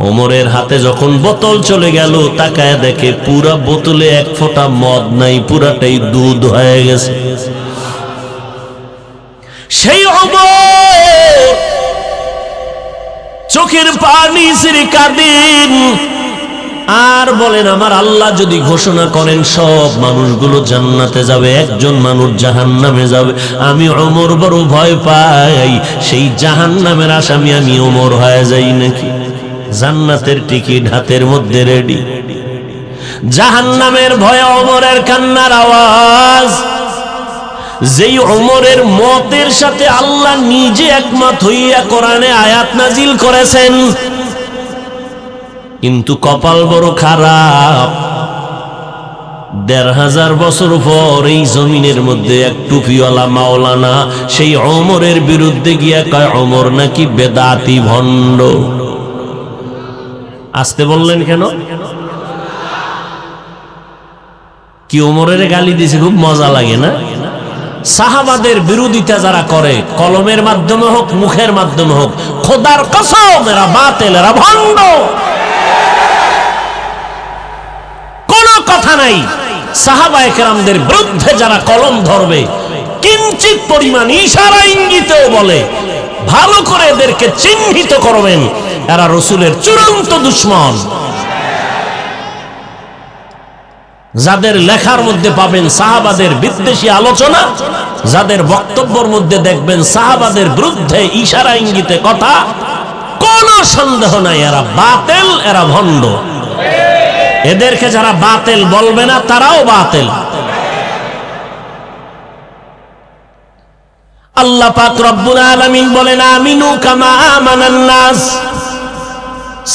ওমরের হাতে যখন বোতল চলে গেল, তাকায় দেখে পুরা বোতলে এক ফোঁটা মদ নাই, পুরাটাই দুধ হয়ে গেছে। সেই ওমর চোখের পানি ছেড়ে কাঁদেন আর বলেন, আমার আল্লাহ যদি ঘোষণা করেন সব মানুষগুলো জান্নাতে যাবে, একজন মানুষ জাহান্নামে যাবে, আমি ওমর বড় ভয় পাই, সেই জাহান্নামের আসামি আমি ওমর হয়ে যাই নাকি? জান্নাতের টিকিট হাতের মধ্যে রেডি, জাহান্নামের ভয়ে ওমরের কান্নার আওয়াজ। যেই ওমরের মতের সাথে আল্লাহ নিজে একমত হইয়া কোরআনে আয়াত নাজিল করেছেন, কিন্তু কপাল বড় খারাপ। 1500 বছর পর এই জমিনের মধ্যে এক টুপিওয়ালা মাওলানা সেই ওমরের বিরুদ্ধে গিয়া কয় ওমর নাকি বেদাতি ভণ্ড। আসতে বললেন কেন? কি ওমরের গালি দিছে, খুব মজা লাগে না? সাহাবাদের বিরোধিতা যারা করে, কলমের মাধ্যমে হোক মুখের মাধ্যমে হোক, খোদার কসম এরা বাতিল, এরা ভণ্ড। কোন কথা নাই সাহাবায়ে কেরামদের বিরুদ্ধে যারা কলম ধরবে, কিঞ্চিত পরিমাণ ইশারা ইঙ্গিতেও বলে, ভালো করে এদেরকে চিহ্নিত করবেন, এরা রাসূলের চূড়ান্ত দুশমন। যাদের লেখার মধ্যে পাবেন সাহাবাদের বিদ্বেষী আলোচনা, যাদের বক্তব্যের মধ্যে দেখবেন সাহাবাদের বিরুদ্ধে ইশারা ইঙ্গিতে কথা, কোন সন্দেহ নাই এরা বাতিল, এরা ভণ্ড। এদেরকে যারা বাতিল বলবে না তারাও বাতিল। আল্লাহ পাক রব্বুল আলামিন বলেন আমিনু কামা আমানান নাস।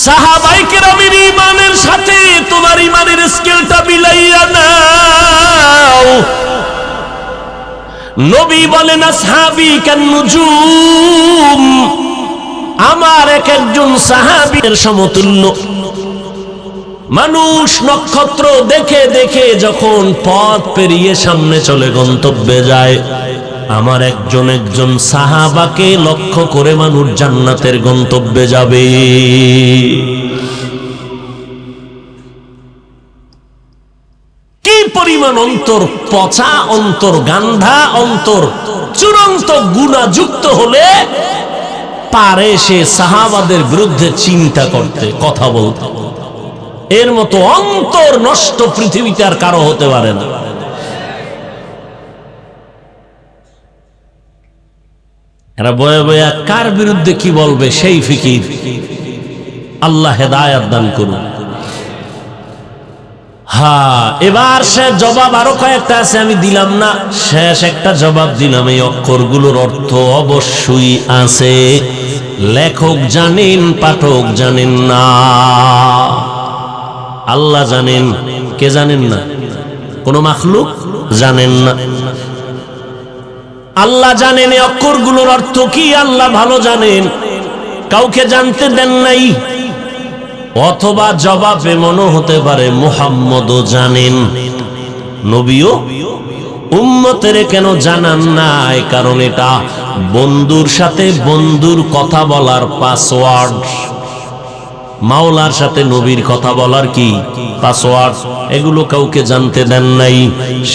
সাহাবায়ে কেরামের ঈমানের সাথে তোমার ঈমানের স্কেলটা মিলাইয়া নাও। নবী বলেন আসহাবী কান্নুজুম, আমার এক একজন সাহাবীর সমতুল্য। মানুষ নক্ষত্র দেখে দেখে যখন পথ পেরিয়ে সামনে চলে গন্তব্যে যায়, আমার একজন একজন সাহাবাকে লক্ষ্য করে মানুষ জান্নাতের গন্তব্যে যাবে। কি পরিমাণ অন্তর পচা, অন্তর গান্ধা, অন্তর চূড়ান্ত গুনাহযুক্ত হলে পারে সে সাহাবাদের বিরুদ্ধে চিন্তা করতে, কথা বলতে। এর মতো অন্তর নষ্ট পৃথিবীতে আর কারো হতে পারে না। এরা বয়ে বয়ে কার বিরুদ্ধে কি বলবে সেই ফিকির। আল্লাহ হেদায়েত দান করুন। হ্যাঁ, এবার সে জবাব আরো কয়েকটা আছে, আমি দিলাম না, শেষ একটা জবাব দিলাম। এই অক্ষরগুলোর অর্থ অবশ্যই আছে, লেখক জানেন, পাঠক জানেন না। আল্লাহ জানেন, কে জানেন না? কোন মাখলুক জানেন না। আল্লাহ জানেন এই অক্ষরগুলোর অর্থ কি, আল্লাহ ভালো জানেন, কাউকে জানতে দেন নাই। অথবা জবাব এমনও হতে পারে মুহাম্মদও জানেন, নবীও উম্মতের কেন জানান নাই? কারণ এটা বন্ধুর সাথে বন্ধুর কথা বলার পাসওয়ার্ড। মাওলার সাথে নবীর কথা বলার কি পাসওয়ার্ড, এগুলো কাউকে জানতে দেন নাই।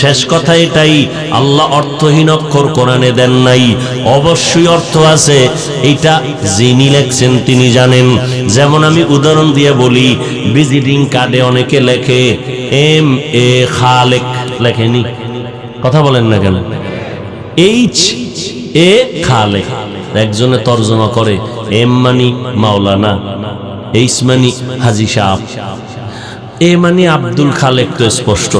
শেষ কথা এটাই, আল্লাহ অর্থহীন অক্ষর কোরআনে দেন নাই, অবশ্যই অর্থ আছে। এটা যিনি লেখছেন তিনি জানেন। যেমন আমি উদাহরণ দিয়ে বলি, ভিজিটিং কার্ডে অনেকে লেখে এম এ খালেক, লেখেনি? কথা বলেন না কেন? এইচ এ খালেক, একজনে তর্জমা করে এম মানি মাওলানা, এইচ মানি হাজী সাহেব, এ মানি আব্দুল খালেক। তো স্পষ্ট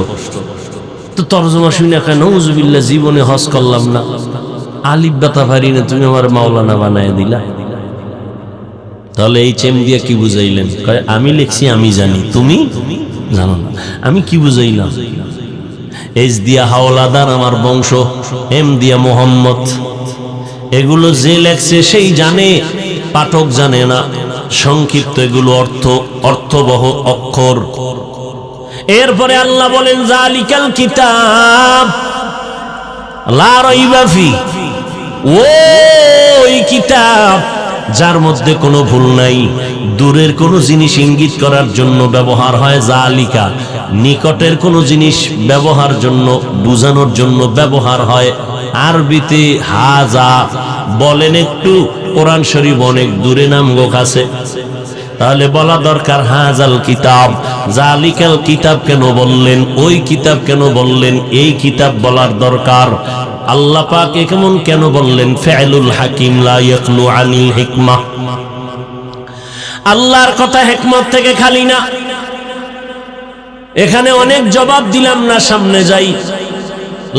তো তর্জমা শুনে কেন নউজুবিল্লাহ, জীবনে হজ করলাম না, আলিফ বাতা পারি না, তুমি আমার মাওলানা বানায় দিলা। তাহলে এই চেম দিয়ে কি বুঝাইলেন? আমি লিখছি আমি জানি, তুমি জানো না। আমি কি বুঝাইলাম? এইচ দিয়া হাওলাদার আমার বংশ, এম দিয়া মোহাম্মদ। এগুলো যে লেখছে সেই জানে, পাঠক জানে না। সংক্ষিপ্ত এগুলো অর্থবহ অক্ষর। এরপরে আল্লাহ বলেন যালিকাল কিতাব লা রাইবা ফি, ওই কিতাব যার মধ্যে কোনো ভুল নাই। দূরের কোনো জিনিস ইঙ্গিত করার জন্য ব্যবহার হয় যালিকা, নিকটের কোনো জিনিস ব্যবহার জন্য, বুঝানোর জন্য ব্যবহার হয় আরবিতে হাজা। বলেন একটু, কোরআন শরীফ অনেক দূরে নাম গো কাছে, তাহলে বলা দরকার হাজাল কিতাব। জালিকাল কিতাব কেন বললেন? ওই কিতাব কেন বললেন? এই কিতাব বলার দরকার। আল্লাহ পাক কেমন কেন বললেন? ফিআলুল হাকিম লা ইয়াখলু আনিল হিকমাহ। আল্লাহর কথা হিকমত থেকে খালি না। এখানে অনেক জবাব দিলাম না, সামনে যাই।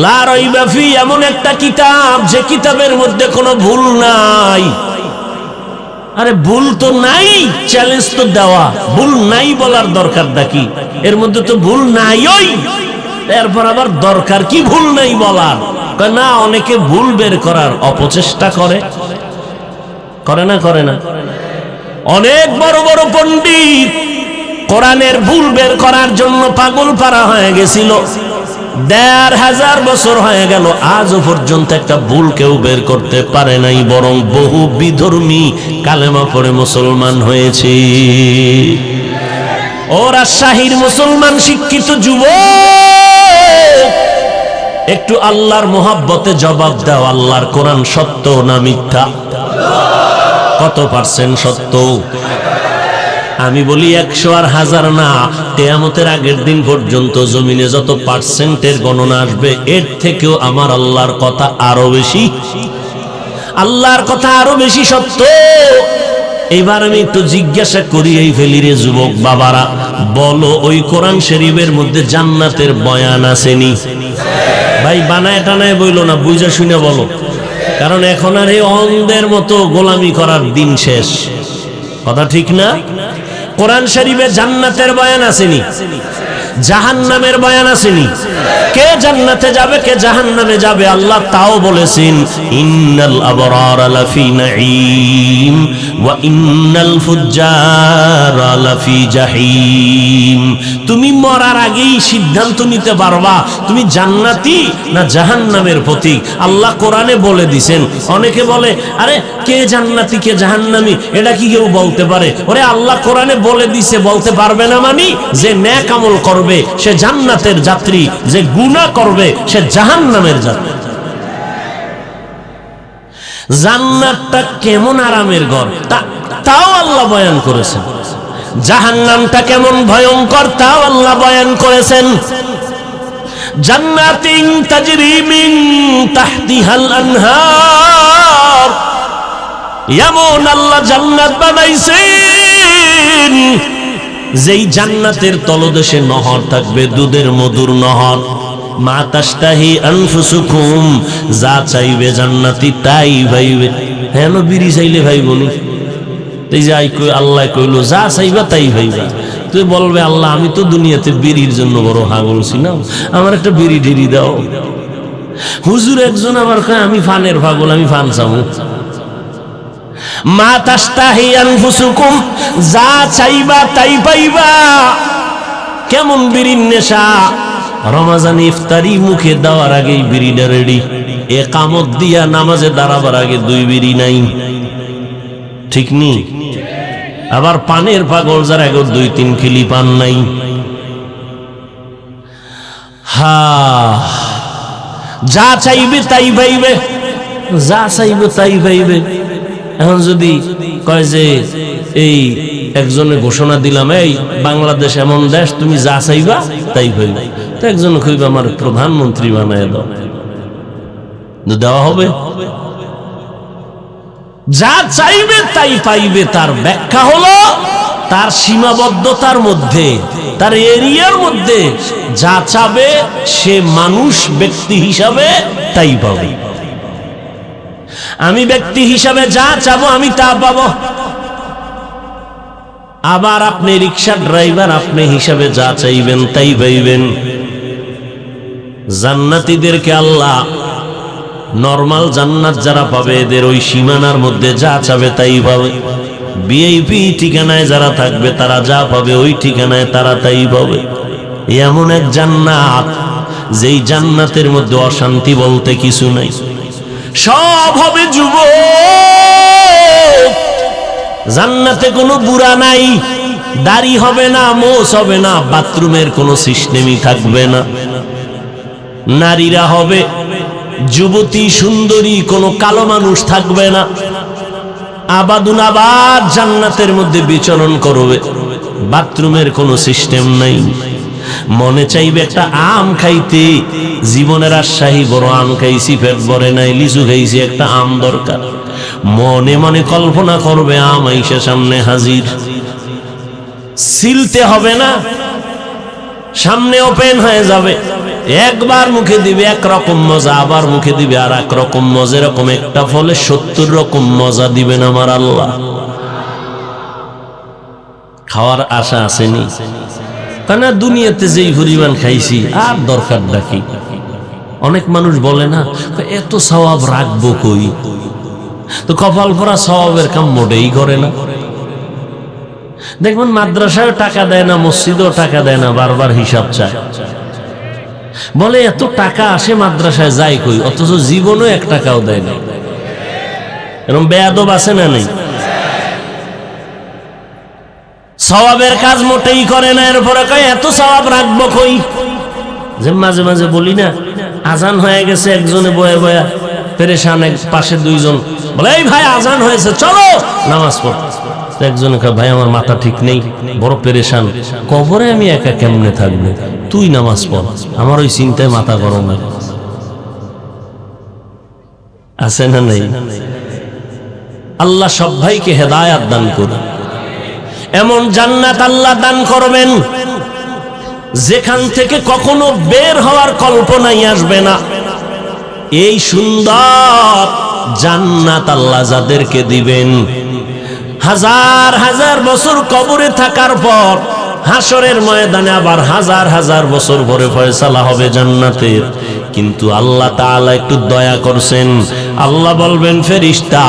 লা রাইবা ফি এমন একটা কিতাব যে কিতাবের মধ্যে কোনো ভুল নাই। আরে ভুল তো নাই, চ্যালেঞ্জ তো দেওয়া। ভুল নাই বলার দরকারটা কি? এর মধ্যে তো ভুল নাই। ওই এরপর আবার দরকার কি ভুল নাই বলার? না, অনেকে ভুল বের করার অপচেষ্টা করে, করে না? করে না? অনেক বড় বড় পণ্ডিত কোরআনের ভুল বের করার জন্য পাগল পারা হয়ে গেছিল। ১৫০০ বছর হয়ে গেল, আজও পর্যন্ত একটা ভুল কেউ বের করতে পারে নাই, বরং বহু বিধর্মী কালেমা পড়ে মুসলমান হয়েছে। ওরা শাহীর মুসলমান শিক্ষিত যুবক, একটু আল্লাহর মোহাব্বতে জবাব দাও, আল্লাহর কোরআন সত্য না মিথ্যা? কত পার্সেন্ট সত্য? আমি বলি ১০০ আর ১০০০ না, কিয়ামতের আগের দিন পর্যন্ত জমিনে যত পার্সেন্টের গণনা আসবে, এর থেকেও আমার আল্লাহর কথা আরো বেশি, আল্লাহর কথা আরো বেশি সত্য। এবার আমি একটু জিজ্ঞাসা করি এই ফেলিরে যুবক বাবারা, বলো ওই কোরআন শরীফের মধ্যে জান্নাতের বয়ান আসেনি? ভাই বানায় টানায় বইলো না, বুঝা শুনে বলো। কারণ এখন আর এই অন্ধের মতো গোলামি করার দিন শেষ। কথা ঠিক না? কোরআন শরীফে জান্নাতের বয়ান আসেনি, জাহান্নামের বয়ান আসেনি। কে জান্নাতে যাবে কে জাহান্নামে যাবে আল্লাহ তাও বলেছেন, ইন্নাল আবরার লাফি নাঈম ওয়া ইন্নাল ফুজ্জারা লাফি জাহিম। তুমি মরার আগেই সিদ্ধান্ত নিতে পারবা তুমি জান্নাতি না জাহান্নামের পথিক। আল্লাহ কোরআনে বলে দিয়েছেন। অনেকে বলে আরে কে জান্নাতি কে জাহান্নামী এটা কি কেউ বলতে পারে? ওরে আল্লাহ কোরআনে বলে দিছে, বলতে পারবে না মানে? যে নেক আমল করবে সে জান্নাতের যাত্রী, যে গুনাহ করবে সে জাহান্নামের যাত্রী। জান্নাতটা কেমন আরামের ঘর তাও আল্লাহ বয়ান করেছেন, জাহান্নামটা কেমন ভয়ঙ্কর তাও আল্লাহ বয়ান করেছেন। জান্নাতিন তাজরি মিন তাহতিহাল আনহার, এমন আল্লাহ জান্নাত বানাইছেন যেই জান্নাতের তলদেশে নহর থাকবে, দুধের মধুর নহর। মা তাশতাহি আনফুসুকুম, যা চাইবে জান্নাতি তাই ভাইবে। হেন বিড়ি চাইলে ভাইব নি? এই যে আল্লাহ কইল যা চাইবা তাই ভাইবা। তুই বলবে আল্লাহ আমি তো দুনিয়াতে বিড়ির জন্য বড় হাগল ছিলাম, আমার একটা বিড়ি ঢিড়ি দাও। হুজুর একজন আমার কয় আমি ফানের পাগল, আমি ফান চামু। মা তাশতাহি আনফুসুকুম, যা চাইবা তাই পাইবা। কেমন বিড়ির নেশা! রমজান ইফতারি মুখে দেওয়ার আগেই বিড়িটা রেডি, একামত দিয়া নামাজে দাঁড়াবার আগে 2 বিড়ি নাই, ঠিক নি? আবার পানের পাগল যার আগে 2-3 খিলি পান নাই। হা, যা চাইবে তাই পাইবে, যা চাইবে তাই পাইবে। এখন যদি কয় যে এই একজনে ঘোষণা দিলাম এই বাংলাদেশ এমন দেশ তুমি যা চাইবা তাই পাইবে, তো একজন কইবে আমার প্রধানমন্ত্রী বানায় দাও, দেওয়া হবে? যা চাইবে তাই পাইবে তার ব্যাখ্যা হলো তার সীমাবদ্ধতার মধ্যে, তার এরিয়ার মধ্যে যা চাবে সে মানুষ ব্যক্তি হিসাবে তাই পাবে। আমি ব্যক্তি হিসাবে যা চাবো আমি তা পাবো। আবার আপনি রিক্সা ড্রাইভার, আপনি হিসাবে যা চাইবেন তাই পাইবেন। জান্নাতীদেরকে আল্লাহ নরমাল জান্নাত যারা পাবে এদের ওই সীমানার মধ্যে যা চাবে তাই পাবে। ভিআইপি ঠিকানায় যারা থাকবে তারা যা পাবে ওই ঠিকানায় তারা তাই পাবে। এমন এক জান্নাত যেই জান্নাতের মধ্যে অশান্তি বলতে কিছু নাই, সব হবে যুবক। জান্নাতে কোনো বুড়া নাই, দাড়ি হবে না, মোছ হবে না, বাথরুমের কোনো সিস্টেমই থাকবে না। নারীরা হবে যুবতী সুন্দরী, কোনো কালো মানুষ থাকবে না। আবাদুন আবাদ জান্নাতের মধ্যে বিচরণ করবে, বাথরুমের কোনো সিস্টেম নাই। মনে চাইবে একটা আম খাইতে, জীবনের আশাহী বড় আম খাইছি, পেট ভরে নাই, লিচু খাইছি, একটা আম দরকার। মনে মনে কল্পনা করবে আম আইসা সামনে হাজির, ছিলতে হবে না, সামনে ওপেন হয়ে যাবে। একবার মুখে দিবে একরকম মজা, আবার মুখে দিবে আর এক রকম মজা। এরকম একটা ফলে 70 রকম মজা দিবেন আমার আল্লাহ। খাওয়ার আশা আসেনি? কেননা দুনিয়াতে যেই পরিমাণ খাইছি আর দরকার ডাকি। অনেক মানুষ বলে না এত সওয়াব রাখবো কই, তো কপাল পরা সওয়াবের কাম মোটেই করে না। দেখবেন মাদ্রাসায় টাকা দেয় না, মসজিদেও টাকা দেয় না, বারবার হিসাব চায়। বলে এত টাকা আসে মাদ্রাসায় যায় কই, অথচ জীবনও 1 টাকাও দেয় না। এরকম বেয়াদব আছে না নেই? সওয়াবের কাজ মোটেই করে না, এরপরে কয় এত সওয়াব রাখবো কই। যে মাঝে মাঝে বলি না, আজান হয়ে গেছে, একজনে বয়ে বয়া পেরেশান, এক পাশে 2 জন বলে এই ভাই আজান হয়েছে চলো নামাজ পড়। একজনে কয় ভাই আমার মাথা ঠিক নেই, বড় পেরেশান, কবরে আমি একা কেমনে থাকবো, তুই নামাজ পড়, আমার ওই চিন্তায় মাথা গরম হয়। আছে না নেই? আল্লাহ সব ভাইকে হেদায়াত দান করুন। এমন জান্নাত আল্লাহ দান করবেন যেখান থেকে কখনো বের হওয়ার কল্পনাই আসবে না। এই সুন্দর জান্নাত আল্লাহ যাদেরকে দিবেন, হাজার হাজার বছর কবরে থাকার পর হাসরের ময়দানে আবার হাজার হাজার বছর পরে ফয়সালা হবে জান্নাতের। কিন্তু আল্লাহ তাআলা একটু দয়া করছেন, আল্লাহ বলবেন ফেরেশতা,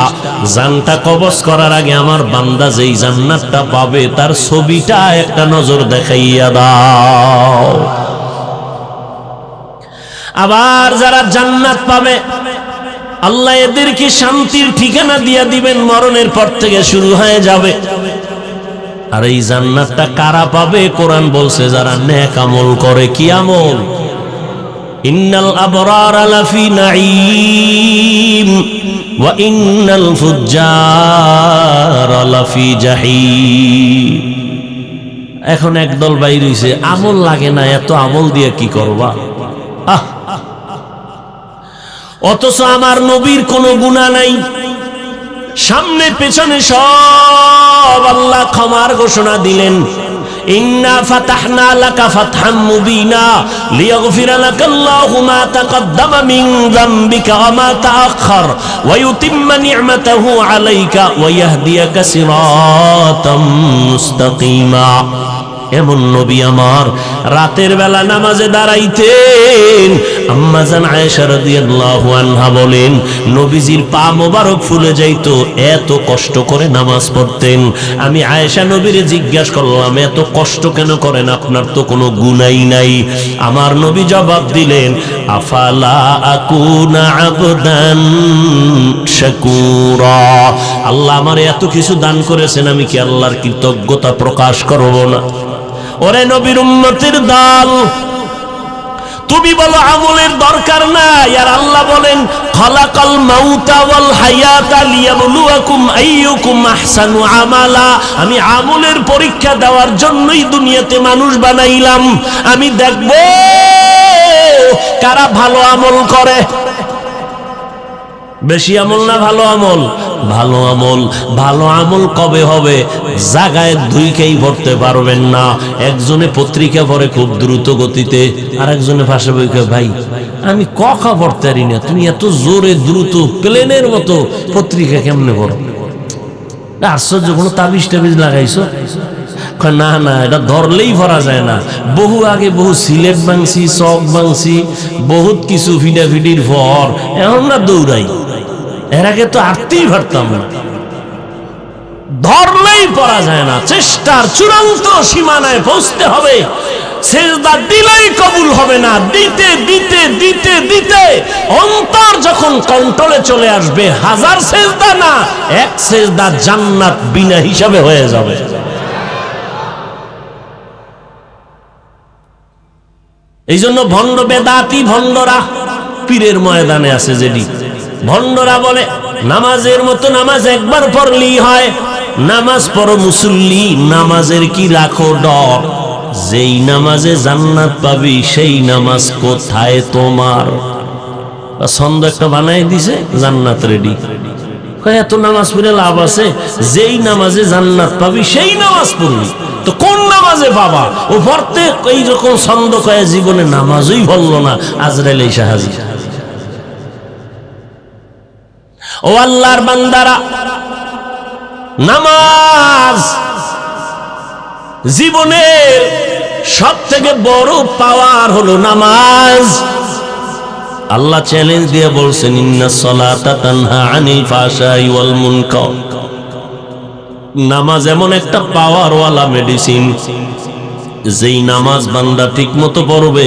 জানটা কবজ করার আগে আমার বান্দা যেই জান্নাতটা পাবে তার ছবিটা একটা নজর দেখাইয়া দাও। আবার যারা জান্নাত পাবে আল্লাহ এদেরকে শান্তির ঠিকানা দিয়া দিবেন, মরণের পর থেকে শুরু হয়ে যাবে। আর এই জান্নাতটা কারা পাবে? কোরআন বলছে যারা নেক আমল করে। কি আমল? ইন্নাল আবরারা লাফি নাঈম ওয়া ইন্নাল ফুজ্জারা লাফি জাহিম। এখন একদল বাইর হইছে, আমল লাগে না, এত আমল দিয়ে কি করবা? অথচ আমার নবীর কোনো গুনাহ নাই, সামনে পেছনে সব আল্লাহ ক্ষমার ঘোষণা দিলেন। ইন্না ফাতাহনা লাকা ফাতহাম মুবিনা লিয়াগফিরা লাকাল্লাহু মা তাকদ্দামা মিন যামবিকা ওয়া মা তাআখার ওয়া ইউতিম্মা নি'মাতাহু আলাইকা ওয়া ইয়াহদিয়াকা সিরাতাম মুস্তাকিমা। এমন নবী আমার রাতের বেলা নামাজে দাঁড়াইতেন। আম্মা জান আয়েশা রাদিয়াল্লাহু আনহা বলেন, নবীজির পা মোবারক ফুলে যাইতো, এত কষ্ট করে নামাজ পড়তেন। আমি আয়েশা নবীরে জিজ্ঞাসা করলাম, এত কষ্ট কেন করেন? আপনার তো কোনো গুনাহ নাই। আমার নবী জবাব দিলেন, আফালা আকুনা আবদান শাকুরা। আল্লাহ আমারে এত কিছু দান করেছেন, আমি কি আল্লাহর কৃতজ্ঞতা প্রকাশ করব না? ওরে নবীর উম্মতের দল, তুমি বলো আমলের দরকার নাই, আর আল্লাহ বলেন খালাকাল মাউতা ওয়াল হায়াতা লিয়াবলুয়াকুম আইয়ুকুম আহসানু আমালা। আমি আমলের পরীক্ষা দেওয়ার জন্যই দুনিয়াতে মানুষ বানাইলাম, আমি দেখব কারা ভালো আমল করে। বেশি আমল না ভালো আমল? ভালো আমল। ভালো আমল কবে হবে? জায়গায় দুইকেই পড়তে পারবেন না। একজনে পত্রিকা পড়ে খুব দ্রুত গতিতে, আর একজনে ভাষা বই কয়, ভাই আমি কখা পড়তে পারি না, তুমি এত জোরে দ্রুত প্লেনের মতো পত্রিকা কেমনে পড়ো? আশ্চর্য, কোনো তাবিজ টাবিজ লাগাইছো? না না, এটা ধরলেই ভরা যায় না। বহু আগে বহু সিলেট ভাঙছি, চক ভাঙছি, বহুত কিছু ফিডাফিডির পর এখন না দৌড়াই। এর আগে তো আরতেই পারতাম না, ধরলেই পড়া যায় না। চেষ্টার চূড়ান্ত সীমানায় পৌঁছতে হবে। সেজদা দিলেই কবুল হবে না, দিতে দিতে দিতে দিতে অন্তর যখন কন্ট্রোলে চলে আসবে, হাজার সেজদা না, এক সেজদা জান্নাত বিনা হিসাবে হয়ে যাবে। এই জন্য ভণ্ড বেদাতি ভণ্ডরা পীরের ময়দানে আছে। যেটি ভণ্ডরা বলে নামাজের মতো নামাজ একবার পড়লেই হয়, নামাজ পড়ো মুসল্লি, নামাজের কি রাখো ডর? যেই নামাজে জান্নাত পাবি সেই নামাজ কোথায় তোমার? ছন্দ একটা বানাই দিছে, জান্নাত রেডি। এত নামাজ পড়ে লাভ আছে? যেই নামাজে জান্নাত পাবি সেই নামাজ পড়বি, তো কোন নামাজে পাবা? ও পড়তে এইরকম ছন্দ কয়ে জীবনে নামাজই পড়ল না, আজরাইল এসে হাজির। ও আল্লাহর বান্দারা, নামাজ জীবনের সব থেকে বড় পাওয়ার হলো নামাজ। আল্লাহ চ্যালেঞ্জ দিয়ে বলছেন, ইন্নাস সালাতা তানহা আনিল ফাহশাই ওয়াল মুনকার। নামাজ এমন একটা পাওয়ারওয়ালা মেডিসিন, যেই নামাজ বান্দা ঠিক মতো পড়বে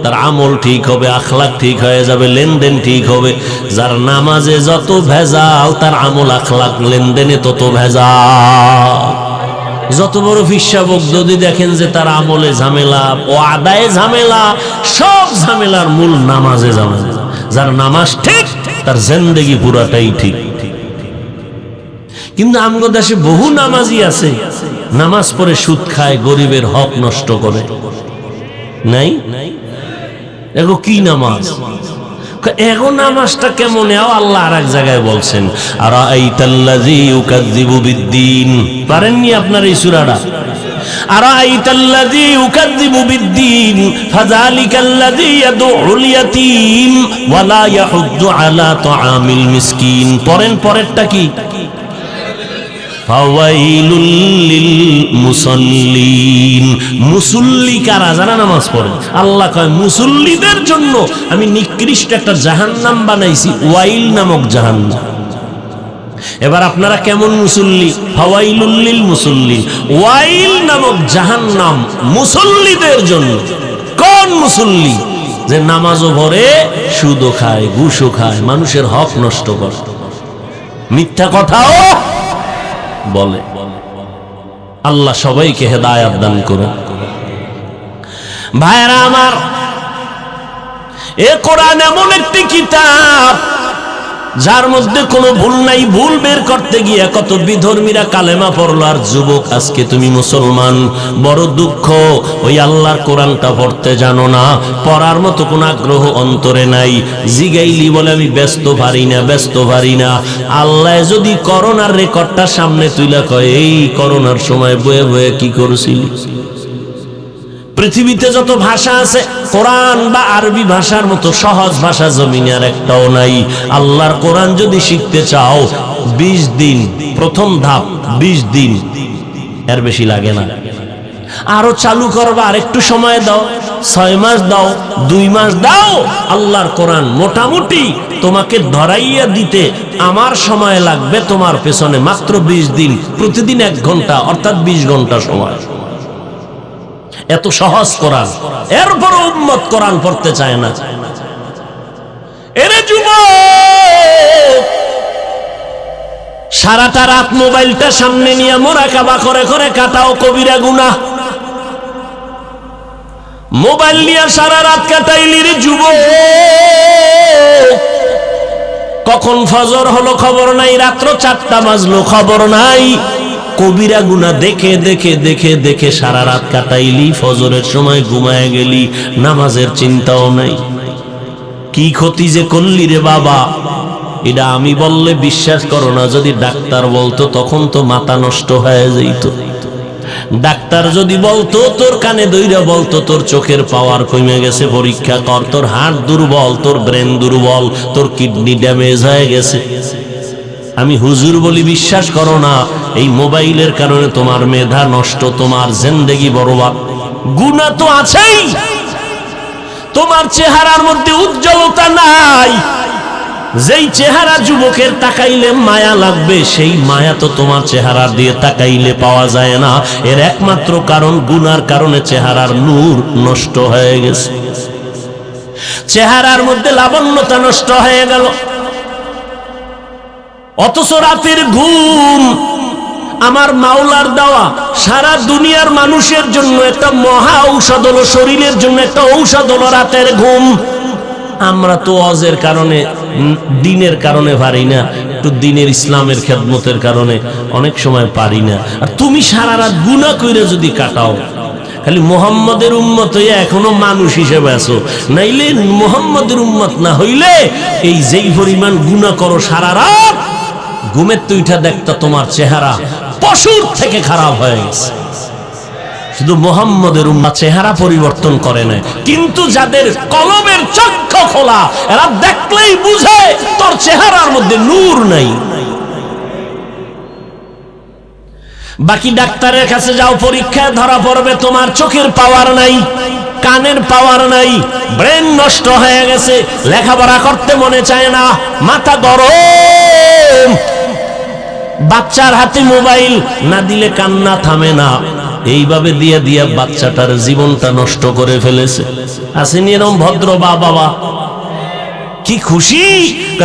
তার আমল ঠিক হবে, আখলাক ঠিক হয়ে যাবে, লেনদেন ঠিক হবে। যার নামাজে যত ভেজাল, তার আমল আখলাক লেনদেনে তত ভেজাল। যত বড় ফিসাবক যদি দেখেন যে তার আমলে ঝামেলা ও আদায়ে ঝামেলা, সব ঝামেলার মূল নামাজে ঝামেলা। যার নামাজ ঠিক, তার জিন্দেগি পুরাটাই ঠিক। কিন্তু আমগো দেশে বহু নামাজি আছে, নামাজ পড়ে সুদ খায়, গরিবের হক নষ্ট করে। নাই এগো কি নামাজ? এগো নামাজটা কেমন? আল্লাহ আর এক জায়গায় বলছেন, আরাআইতাল্লাযী ইউকাযযিবু বিদ্দীন। পারেননি আপনার এই সূরাটা? আরাইতাল্লাযী ইউকাযযিবু বিদ্দীন ফাযালিকাল্লাযী ইয়াদউল ইয়াতীম ওয়া লা ইয়াহুদ্দু আলা তুআমিল মিসকিন। পরেরটা কি? ফাওয়াইলুল লিল মুসাল্লিন। মুসল্লি কারা? যারা নামাজ পড়ে। আল্লাহ কয় মুসল্লিদের জন্য আমি নিকৃষ্ট একটা জাহান্নাম বানাইছি, ওয়াইল নামক জাহান্নাম। এবার আপনারা কেমন মুসল্লি? ফাওয়াইলুল লিল মুসাল্লিন, ওয়াইল নামক জাহান্নাম মুসল্লিদের জন্য। কোন মুসল্লি? যে নামাজও পড়ে, সুদও খায়, ঘুষও খায়, মানুষের হক নষ্ট করে, মিথ্যা কথাও বলে। আল্লাহ সবাইকে হেদায়েত দান করুন। ভাইরা আমার, এ কোরআন এমন একটি কিতাব যার মধ্যে কোনো ভুল নাই। ভুল বের করতে গিয়ে কত বিধর্মীরা কালেমা পড়লো, আর যুবক আজকে তুমি মুসলমান। বড় দুঃখ, ওই আল্লাহর কোরআনটা পড়তে জানো না, পড়ার মতো কোনো আগ্রহ অন্তরে নাই। জিগাইলি বলে আমি ব্যস্ত পারি না। আল্লাহ যদি করোনার রেকর্ডটা সামনে তুইলা কয়, এই করোনার সময় বয়ে বয়ে কি করছিলি? পৃথিবীতে যত ভাষা আছে, কোরআন বা আরবি ভাষার মতো সহজ ভাষা জমিনে আর একটাও নাই। আল্লাহর কোরআন যদি শিখতে চাও 20 দিন, প্রথম ধাপ 20 দিন, এর বেশি লাগে না। আরো চালু করবা, আর একটু সময় দাও, 6 মাস দাও, 2 মাস দাও। আল্লাহর কোরআন মোটামুটি তোমাকে ধরাইয়া দিতে আমার সময় লাগবে তোমার পেছনে মাত্র 20 দিন, প্রতিদিন 1 ঘন্টা, অর্থাৎ 20 ঘন্টা সময়। এত সহজ কোরআন, এরপর উম্মত কোরআন পড়তে চায় না। এরে যুবক, সারাটা রাত মোবাইলটা সামনে নিয়ে মুরাকাবা করে করে কাটাও কবিরা গুনাহ। মোবাইল নিয়ে সারা রাত কাটাইলি রে যুবক, কখন ফজর হলো খবর নাই, রাত্র 4টা বাজলো খবর নাই। কবিরা গুনাহ দেখে দেখে দেখে দেখে সারা রাত কাটাইলি, ফজরের সময় ঘুমায় গেলি, নামাজের চিন্তাও নাই। কি ক্ষতি যে করলি রে বাবা! এটা আমি বললে বিশ্বাস করো না, যদি ডাক্তার বলতো তখন তো মাথা নষ্ট হয়ে যেত। ডাক্তার যদি বলতো, তোর কানে দইরা বলতো তোর চোখের পাওয়ার কমে গেছে, পরীক্ষা কর, তোর হার্ট দুর্বল, তোর ব্রেন দুর্বল, তোর কিডনি ড্যামেজ হয়ে গেছে। আমি হুজুর বলি বিশ্বাস করো না, এই মোবাইলের কারণে তোমার মেধা নষ্ট, তোমার জিন্দেগি বরবাদ। গুনাহ তো আছেই, তোমার চেহারার মধ্যে উজ্জ্বলতা নাই। যেই চেহারা যুবকের তাকাইলে মায়া লাগবে, সেই মায়া তো তোমার চেহারা দিয়ে তাকাইলে পাওয়া যায় না। এর একমাত্র কারণ গুনার কারণে চেহারার নূর নষ্ট হয়ে গেছে, চেহারার মধ্যে লাবণ্যতা নষ্ট হয়ে গেল। অথচ রাতের ঘুম আমার মাওলার দেওয়া, সারা দুনিয়ার মানুষের জন্য একটা মহা ঔষধ হলো, শরীরের জন্য একটা ঔষধ হলো রাতের ঘুম। আমরা তো অজের কারণে, দিনের কারণে পারি না, একটু দিনের ইসলামের খেদমতের কারণে অনেক সময় পারি না। আর তুমি সারা রাত গুনাহ কইরা যদি কাটাও, খালি মুহাম্মদের উম্মত হইয়া এখনো মানুষ হিসেবে আছো, নাইলে মুহাম্মদের উম্মত না হইলে এই যেই পরিমাণ গুনাহ করো সারা রাত, ঘুমের তো উঠা দেখতা তোমার চেহারা পশুর থেকে খারাপ হয়ে গেছে। শুধু মুহাম্মদের উম্মত চেহারা পরিবর্তন করে না, কিন্তু যাদের কলবের চক্ষু খোলা, এরা দেখলেই বুঝে তোর চেহারার মধ্যে নূর নাই। বাকি ডাক্তারের কাছে যাও, পরীক্ষায় ধরা পড়বে তোমার চোখের পাওয়ার নাই, কানের পাওয়ার নাই, ব্রেন নষ্ট হয়ে গেছে, লেখাপড়া করতে মনে চায় না, মাথা গরম। বাচ্চার হাতে মোবাইল না দিলে কান্না থামে না, এইভাবে দিয়ে দিয়ে বাচ্চাটার জীবনটা নষ্ট করে ফেলেছে। আসেনি এরকম ভদ্র বাবা, কি খুশি,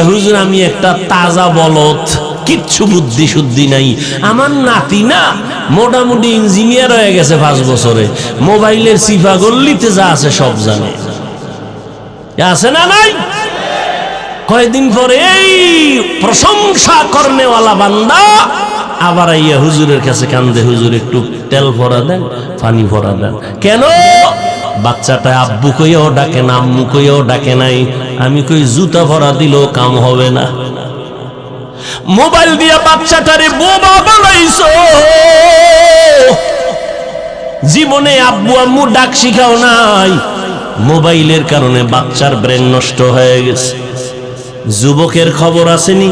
হুজুর আমি একটা তাজা বলদ, কিচ্ছু বুদ্ধি শুদ্ধি নাই, আমার নাতি না মোটামুটি ইঞ্জিনিয়ার হয়ে গেছে 5 বছরে, মোবাইলের সিফা গল্লিতে যা আছে সব জানে। আছে না নাই? কয়েকদিন পরে এই প্রশংসা করনেওয়ালা বান্দা আবার আইয়া হুজুরের কাছে কান্দে, হুজুর একটু তেল ভরা দেন, পানি ভরা দেন। কেন? বাচ্চাটা আব্বু কইও ডাকে না, আম্মু কইও ডাকে নাই। আমি কই জুতা ভরা দিলেও কাম হবে না। মোবাইল দিয়া বাচ্চাটারে বোমা বানাইছো, জীবনে আব্বু আম্মু ডাক শিখাও নাই, মোবাইলের কারণে বাচ্চার ব্রেন নষ্ট হয়ে গেছে। যুবকের খবর আসেনি,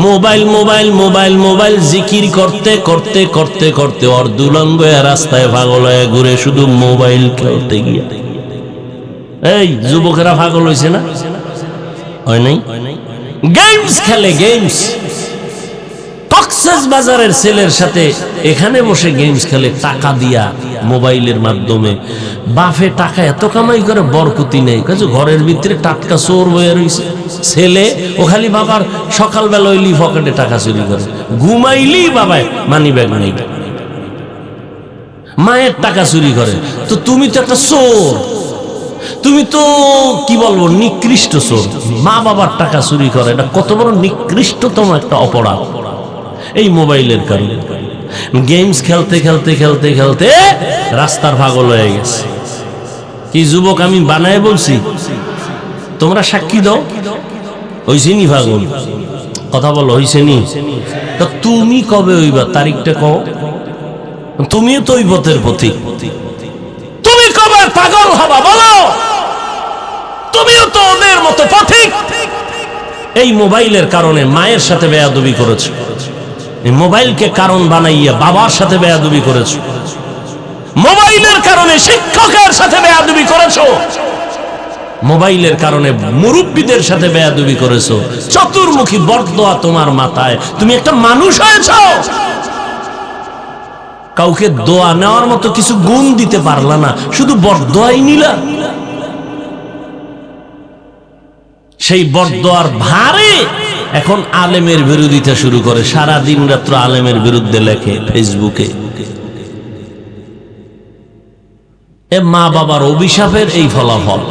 মোবাইল মোবাইল মোবাইল মোবাইল জিকির করতে করতে করতে করতে ওর দুলঙ্গ রাস্তায় পাগল হয়ে ঘুরে শুধু মোবাইল খেলতে গিয়ে। এই যুবকেরা পাগল হয়েছে না? হয় নাই? গেমস খেলে, গেমস। কক্সবাজারের ছেলের সাথে এখানে বসে গেমস খেলে টাকা দিয়া, মোবাইলের মাধ্যমে। বাফে টাকা এত কামাই করে বরকতি নেই, ঘরের ভিতরে টাটকা চোর বয়ে রয়েছে। ছেলে ও খালি বাবার সকালবেলা ওইলি পকেটে টাকা চুরি করে, ঘুমাইলি বাবায় মানি ব্যাগ নেই, মায়ের টাকা চুরি করে। তো তুমি তো একটা চোর, তুমি তো কি বলবো নিকৃষ্ট চোর। মা বাবার টাকা চুরি করে, এটা কত বড় নিকৃষ্টতম একটা অপরাধ। এই মোবাইলের কারণে গেমস খেলতে খেলতে খেলতে খেলতে রাস্তার পাগল হয়ে গেছে। কি যুবক আমি বানায় বলছি? তোমরা সাক্ষী দাও, হইছে নি পাগল? কথা বলো, হইছে নি? তো তুমি কবে হইবা তারিখটা কও? তুমিও তো ওই পথের পথিক, তুমি কবে পাগল হবা বলো? তুমিও তো ওদের মতো পথিক। এই মোবাইলের কারণে মায়ের সাথে বেয়াদবি করেছো, মোবাইলকে কারণ বানাইয়া বাবার সাথে বেয়াদবি করেছো, মোবাইলের কারণে শিক্ষকের সাথে বেয়াদবি করেছো, মোবাইলের কারণে মুরব্বীদের সাথে বেয়াদবি করেছো। চতুর্মুখী বরদোয়া তোমার মাথায়। তুমি একটা মানুষ হয়েছো, কাউকে দোয়া নেওয়ার মতো কিছু গুণ দিতে পারলা না, শুধু বরদোয়াই নিলা। সেই বরদোয়ার ভারে এখন আলেমের বিরোধিতা শুরু করে, সারা দিন রাত্র আলেমের বিরুদ্ধে লেখে ফেসবুকে। এ মা বাবার অভিশাপের এই ফলাফল।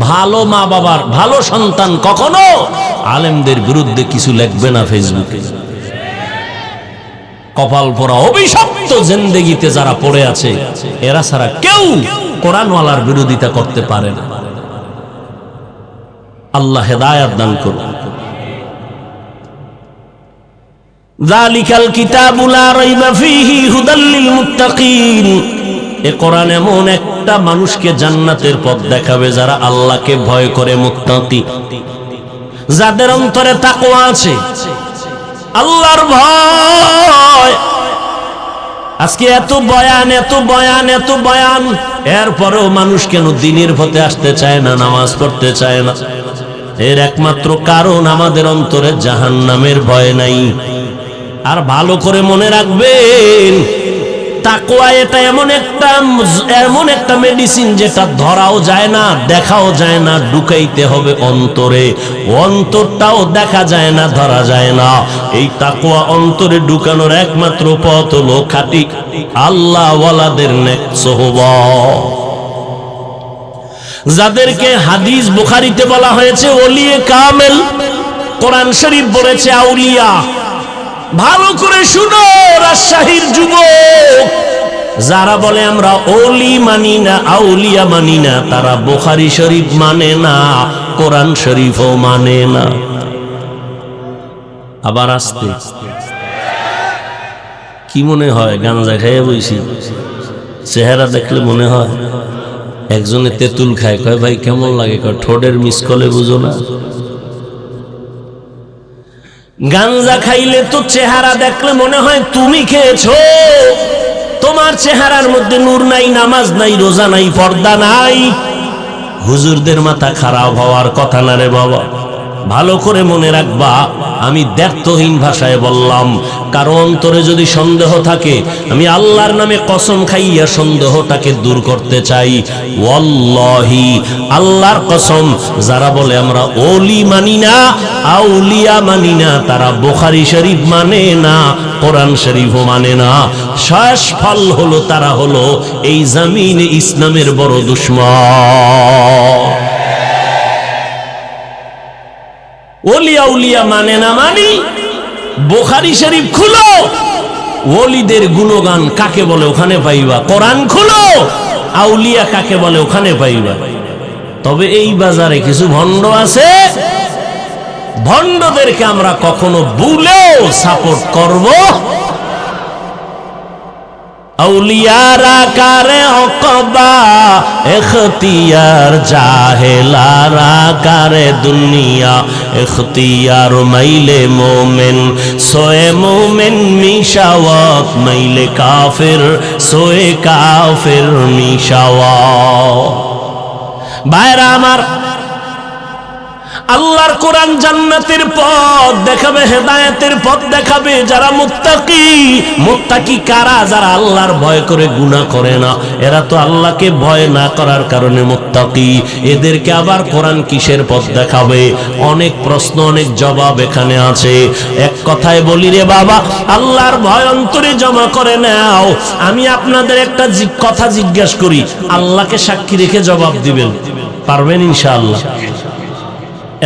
ভালো মা বাবার ভালো সন্তান কখনো আলেমদের বিরুদ্ধে কিছু লিখবে না ফেসবুকে। কপাল পোড়া অভিশপ্ত জিন্দেগিতে যারা পড়ে আছে, এরা ছাড়া কেউ কোরআনওয়ালার বিরোধিতা করতে পারে না। আল্লাহ হেদায়েত দান করুন। যালিকাল কিতাবু লা রাইবা ফীহি হুদাল লিল মুত্তাকিন। এ কোরআন এমন একটা মানুষকে জান্নাতের পথ দেখাবে যারা আল্লাহকে ভয় করে, মুত্তাকি, যাদের অন্তরে তাকওয়া আছে, আল্লাহর ভয়। আজকে এত বয়ান এত বয়ান এত বয়ান, এরপরেও মানুষ কেন দিনের পথে আসতে চায় না, নামাজ পড়তে চায় না? এর একমাত্র কারণ আমাদের অন্তরে জাহান্নামের ভয় নাই। আর ভালো করে মনে রাখবেন, তাকওয়া এটা এমন একটা মেডিসিন যেটা ধরাও যায় না, দেখাও যায় না, ঢুকাইতে হবে অন্তরে। অন্তরটাও দেখা যায় না, ধরা যায় না। এই তাকওয়া অন্তরে ঢুকানোর একমাত্র পথ হলো খাঁটি আল্লাহওয়ালাদের নেক সোহবত, যাদেরকে হাদিস বুখারীতে বলা হয়েছে ওলিয়ে কামেল, কোরআন শরীফ বলেছে আউলিয়া। ভালো করে শুনো রাজশাহীর যুবক, যারা বলে আমরা ওলি মানি না, আউলিয়া মানি না, তারা বুখারী শরীফ মানে না, কোরআন শরীফও মানে না। আবার আসতে কি মনে হয় গাঁজা খাইয়ে বইছি? চেহারা দেখলে মনে হয় একজনে তেঁতুল খায়, কয় ভাই কেমন লাগে? কয় ঠোঁটের মিস কলে বুঝো না। গাঞ্জা খাইলে তো চেহারা দেখলে মনে হয় তুমি খেয়েছো। তোমার চেহারার মধ্যে নূর নাই, নামাজ নাই, রোজা নাই, পর্দা নাই। হুজুরদের মাথা খারাপ হওয়ার কথা না রে বাবা। ভালো করে মনে রাখবা, আমি দ্ব্যর্থহীন ভাষায় বললাম, কারো অন্তরে যদি সন্দেহ থাকে, আমি আল্লাহর নামে কসম খাইয়া সন্দেহটাকে দূর করতে চাই। ওয়াল্লাহি, আল্লাহর কসম, যারা বলে আমরা ওলি মানি না, আউলিয়া মানি না, তারা বুখারী শরীফ মানে না, কোরআন শরীফও মানে না। শেষ ফল হলো তারা হলো এই জমিনে ইসলামের বড় দুশমন। ওলিয়া উলিয়া মানে না মানি, বুখারী শরীফ খুলো, ওলিদের গুণগান কাকে বলে ওখানে পাইবা। কোরআন খুলো, আউলিয়া কাকে বলে ওখানে পাইবা। তবে এই বাজারে কিছু ভণ্ড আছে, ভণ্ডদেরকে আমরা কখনো ভুলেও সাপোর্ট করব औलियारा कारे उक़बा इख्तियार जाहिलारा कारे दुनिया इख्तियार माइले मोमिन सोए मोमिन मिशावत माइले काफिर सोए काफिर मिशावत। भाइरा आमार আল্লাহর কোরআন জান্নাতের পথ দেখাবে, হেদায়েতের পথ দেখাবে। যারা মুত্তাকি কারা? যারা আল্লাহর ভয় করে গুনাহ করে না। এরা তো আল্লাহকে ভয় না করার কারণে মুত্তাকি। এদেরকে আবার কোরআন কিসের পথ দেখাবে? অনেক প্রশ্ন, অনেক জবাব এখানে আছে। এক কথায় বলি রে বাবা, আল্লাহর ভয় অন্তরে জমা করে নাও। আমি আপনাদের একটা কথা জিজ্ঞেস করি, আল্লাহকে সাক্ষী রেখে জবাব দিবেন, পারবেন ইনশাআল্লাহ?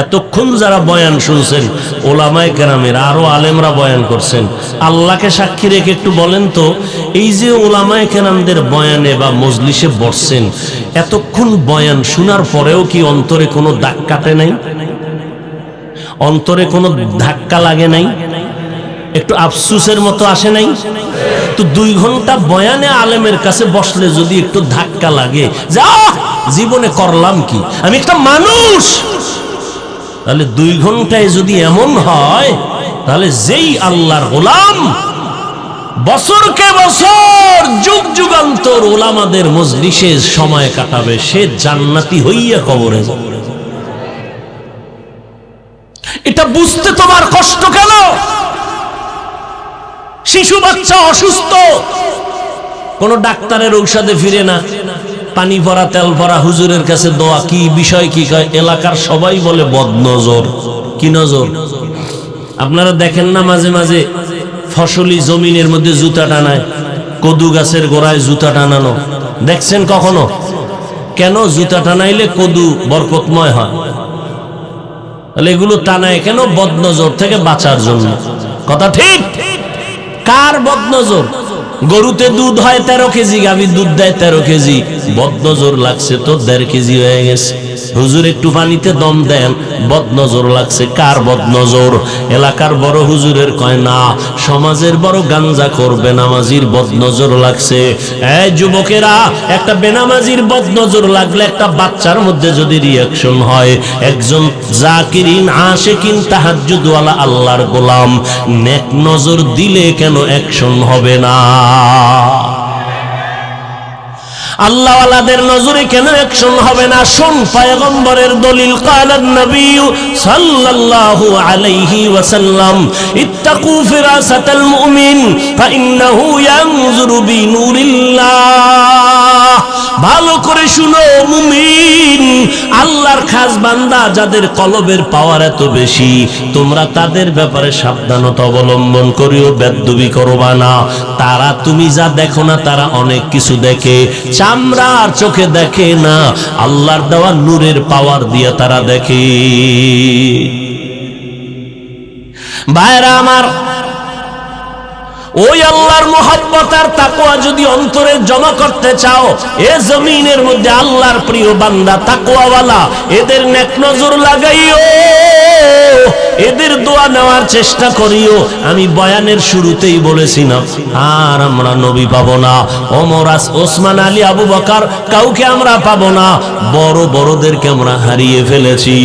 এতক্ষণ যারা বয়ান শুনছেন, ওলামায়ে কেরামের আরো আলেমরা বয়ান করছেন, আল্লাহকে সাক্ষী রেখে একটু বলেন তো, এই যে ওলামায়ে কেরামদের বয়ানে বা মজলিসে বসছেন, এতক্ষণ বয়ান শোনার পরেও কি অন্তরে কোনো দাগ কাটে নাই? অন্তরে কোনো ধাক্কা লাগে নাই? একটু আফসোসের মতো আসে নাই? তো 2 ঘন্টা বয়ানে আলেমের কাছে বসলে যদি একটু ধাক্কা লাগে, যা জীবনে করলাম কি, আমি একটা মানুষ, তাহলে 2 ঘন্টায় যদি এমন হয়, তাহলে যেই আল্লাহর গোলাম বছরকে বছর যুগ যুগান্তর ওলামাদের মজলিসে সময় কাটাবে, সে জান্নাতি হইয়া কবরে যাবে। এটা বুঝতে তোমার কষ্ট কেন? শিশু বাচ্চা অসুস্থ, কোন ডাক্তারের ঔষধে ফিরে না, পানি ভরা তেল ভরা হুজুরের কাছে দোয়া, কি বিষয় কি কয়? এলাকার সবাই বলে বদনজর। কি নজর? আপনারা দেখেন না মাঝে মাঝে ফসলি জমিনের মধ্যে জুতা টানায়, কদু গাছের গোড়ায় জুতা টানানো দেখছেন কখনো? কেন জুতা টানাইলে কদু বরকতময় হয়? তাহলে এগুলো টানায় কেন? বদনজর থেকে বাঁচার জন্য। কথা ঠিক? কার বদনজর? গরুতে দুধ হয় 13 কেজি, গাভী দুধ দেয় 13 কেজি, বদনজর লাগছে তো 1.5 কেজি হয়ে গেছে। হুজুর একটু পানিতে দম দেন, বদনজর লাগছে। কার বদনজর? এলাকার বড় হুজুরের কয় না, সমাজের বড় গাঞ্জাখোর বেনামাজির বদনজর লাগছে। এই যুবকেরা, একটা বেনামাজির বদনজর লাগলে একটা বাচ্চার মধ্যে যদি রিয়াকশন হয়, একজন জাকিরিন আশিকিন তাহাজ্জুদওয়ালা আল্লাহর গোলাম নেক নজর দিলে কেন অ্যাকশন হবে না? আল্লাহওয়ালাদের নজরে কেন অ্যাকশন হবে না? শোন পয়গম্বরের দলিল, কালান নবী সাল্লাল্লাহু আলাইহি ওয়াসাল্লাম, ইত্তাকু ফিরাসাতাল মুমিন ফাইন্নাহু ইয়ানজুরু বিনুরিল্লাহ। ভালো করে শুনো মুমিন, আল্লাহর খাস বান্দা যাদের কলবের পাওয়ার এত বেশি, তোমরা তাদের ব্যাপারে সাবধানতা অবলম্বন করিও, বেদবি করবা না। তারা তুমি যা দেখো না, তারা অনেক কিছু দেখে, চামড়ার চোখে দেখে না, আল্লাহর দেওয়া নূরের পাওয়ার দিয়ে তারা দেখে। ভাইরা আমার, ওই আল্লাহর মুহাব্বত আর তাকওয়া যদি অন্তরে জমা করতে চাও, এ জমিনের মধ্যে আল্লাহর প্রিয় বান্দা তাকওয়াওয়ালা, এদের নেক নজর লাগাইও, এদের দোয়া নেওয়ার চেষ্টা করিও। আমি বয়ানের শুরুতেই বলেছি না, আর আমরা নবী পাবো না, ওমর, ওসমান, আলী, আবু বকর, কাউকে আমরা পাবো না। বড় বড়দেরকে আমরা হারিয়ে ফেলেছি,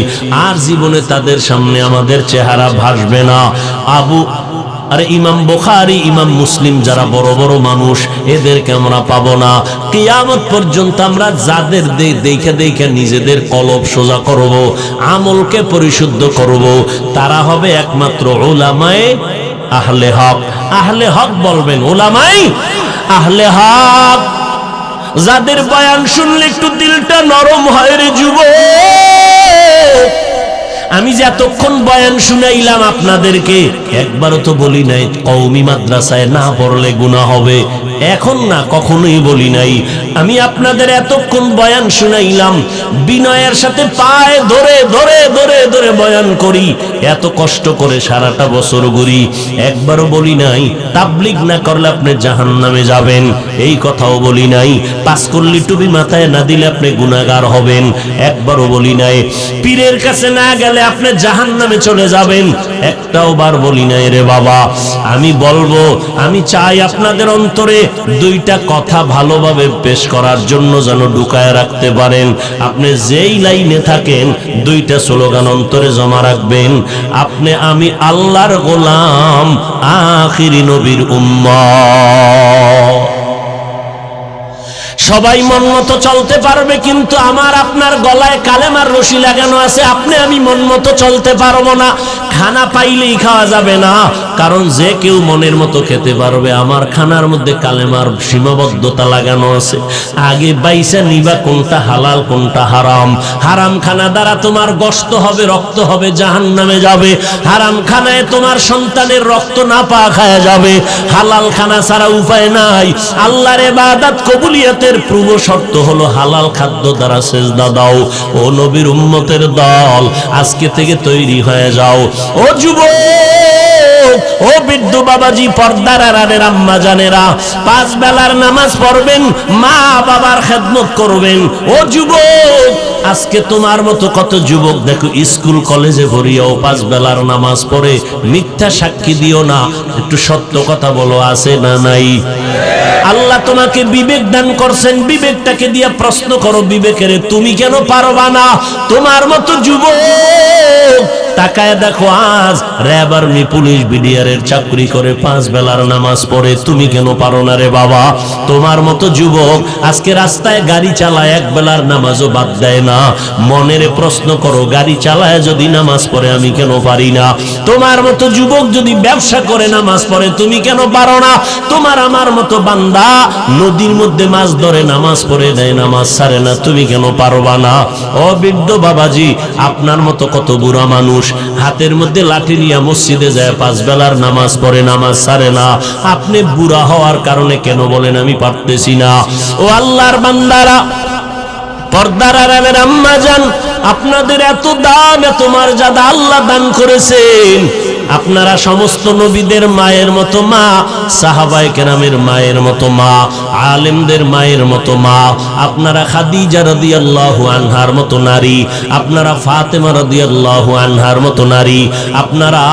আর জীবনে তাদের সামনে আমাদের চেহারা ভাসবে না। আরে ইমাম বুখারী, ইমাম মুসলিম, যারা বড় বড় মানুষ, এদেরকে আমরা পাবো না। কিয়ামত পর্যন্ত আমরা যাদের দেখে দেখে নিজেদের কলব সোজা করব, আমলকে পরিশুদ্ধ করব, তারা হবে একমাত্র উলামায়ে আহলে হক। আহলে হক বলবেন, উলামায়ে আহলে হক, যাদের বয়ান শুনলে একটু দিলটা নরম হয় রে যুবক। আমি যে এতক্ষণ বয়ান শুনাইলাম আপনাদেরকে, একবারও তো বলি নাই কওমি মাদ্রাসায় না পড়লে গুনাহ হবে। এখন না, কখনোই বলি নাই। আমি আপনাদের এতক্ষণ বয়ান শুনাইলাম, বিনয়ের সাথে পায়ে ধরে ধরে ধরে ধরে বয়ান করি, এত কষ্ট করে সারাটা বছর ঘুরি। একবারও বলি নাই তাবলীগ না করলে আপনি জাহান্নামে যাবেন, এই কথাও বলি নাই। 5 কল্লি টুপি মাথায় না দিলে আপনি গুনাহগার হবেন, একবারও বলি নাই। পীরের কাছে না গেলে আপনি জাহান্নামে চলে যাবেন, একটাও বার বলি নাই রে বাবা। আমি বলবো, আমি চাই আপনাদের অন্তরে দুইটা কথা ভালোভাবে পেশ করার জন্য যেন ঢুকায় রাখতে পারেন। আপনি যেই লাইনে থাকেন দুইটা স্লোগান অন্তরে জমা রাখবেন, আপনি আমি আল্লাহর গোলাম, আখিরি নবীর উম্মত। সবাই মন মতো চলতে পারবে, কিন্তু আমার আপনার গলায় কালেমার রশি লাগানো আছে, আপনি আমি মন মতো চলতে পারবো না। খানা পাইলেই খাওয়া যাবে না, কারণ যে কেউ মনের মতো খেতে পারবে, আমার খানার মধ্যে কালেমার সীমাবদ্ধতা লাগানো আছে। আগে বাইসা নিবা কোনটা হালাল কোনটা হারাম। হারাম খানা দ্বারা তোমার গোশত হবে, রক্ত হবে, জাহান্নামে যাবে। হারাম খানায় তোমার সন্তানের রক্ত না পা খায়া যাবে। হালাল খানা ছাড়া উপায় নাই। আল্লাহর ইবাদত কবুলিয়তের পূর্ব শর্ত হলো হালাল খাদ্য দ্বারা সেজদা দাও। ও নবীর উম্মতের দল, আজকে থেকে তৈরি হয়ে যাও। ও যুবক, ও বৃদ্ধ বাবাজি, পর্দার আড়ালের আম্মা জানেরা, 5 বেলার নামাজ পড়বেন, মা বাবার খেদমত করবেন। ও যুবক, আজকে তোমার মতো কত যুবক দেখো স্কুল কলেজে ভরিয়াও 5 বেলার নামাজ পড়ে। মিথ্যা সাক্ষী দিও না, একটু সত্য কথা বলো, আছে না নাই? আল্লাহ তোমাকে বিবেক দান করছেন, বিবেকটাকে দিয়ে প্রশ্ন করো, বিবেকের তুমি কেন পারবা না? তোমার মতো যুবক তাকায় দেখো, আজ র্যাব আর্মি পুলিশ বিডিআরের চাকরি করে 5 বেলার নামাজ পড়ে, তুমি কেন পারো না রে বাবা? তোমার মতো যুবক আজকে রাস্তায় গাড়ি চালায় 1 বেলার নামাজও বাদ দেয় না। মনের প্রশ্ন করো, গাড়ি চালায় যদি নামাজ পড়ে আমি কেন পারি না? তোমার মতো যুবক যদি ব্যবসা করে নামাজ পড়ে, তুমি কেন পারো না? তোমার আমার মতো বান্দা নদীর মধ্যে মাছ ধরে নামাজ পড়ে দেয়, নামাজ ছাড়ে না, তুমি কেন পারবা না? ও বৃদ্ধ বাবাজি, আপনার মতো কত বুড়া মানুষ হাতের মধ্যে লাঠি নিয়ে মসজিদে যায়, 5 বেলার নামাজ পড়ে, নামাজ ছাড়ে না। আপনি বুড়া হওয়ার কারণে কেন বলেন আমি পারতেছি না? ও আল্লাহর বান্দারা, পর্দার আড়ালের আম্মা জান, আপনাদের এত দাম, এত মর্যাদা আল্লাহ দান করেছেন। আপনারা সমস্ত নবীদের মায়ের মতো মা, সাহাবায়ে কেরামের মায়ের মতো মা, আলেমদের মায়ের মতো মা। আপনারা খাদিজা রাদিয়াল্লাহু আনহার মতো নারী, আপনারা ফাতেমা রাদিয়াল্লাহু আনহার মতো নারী, আপনারা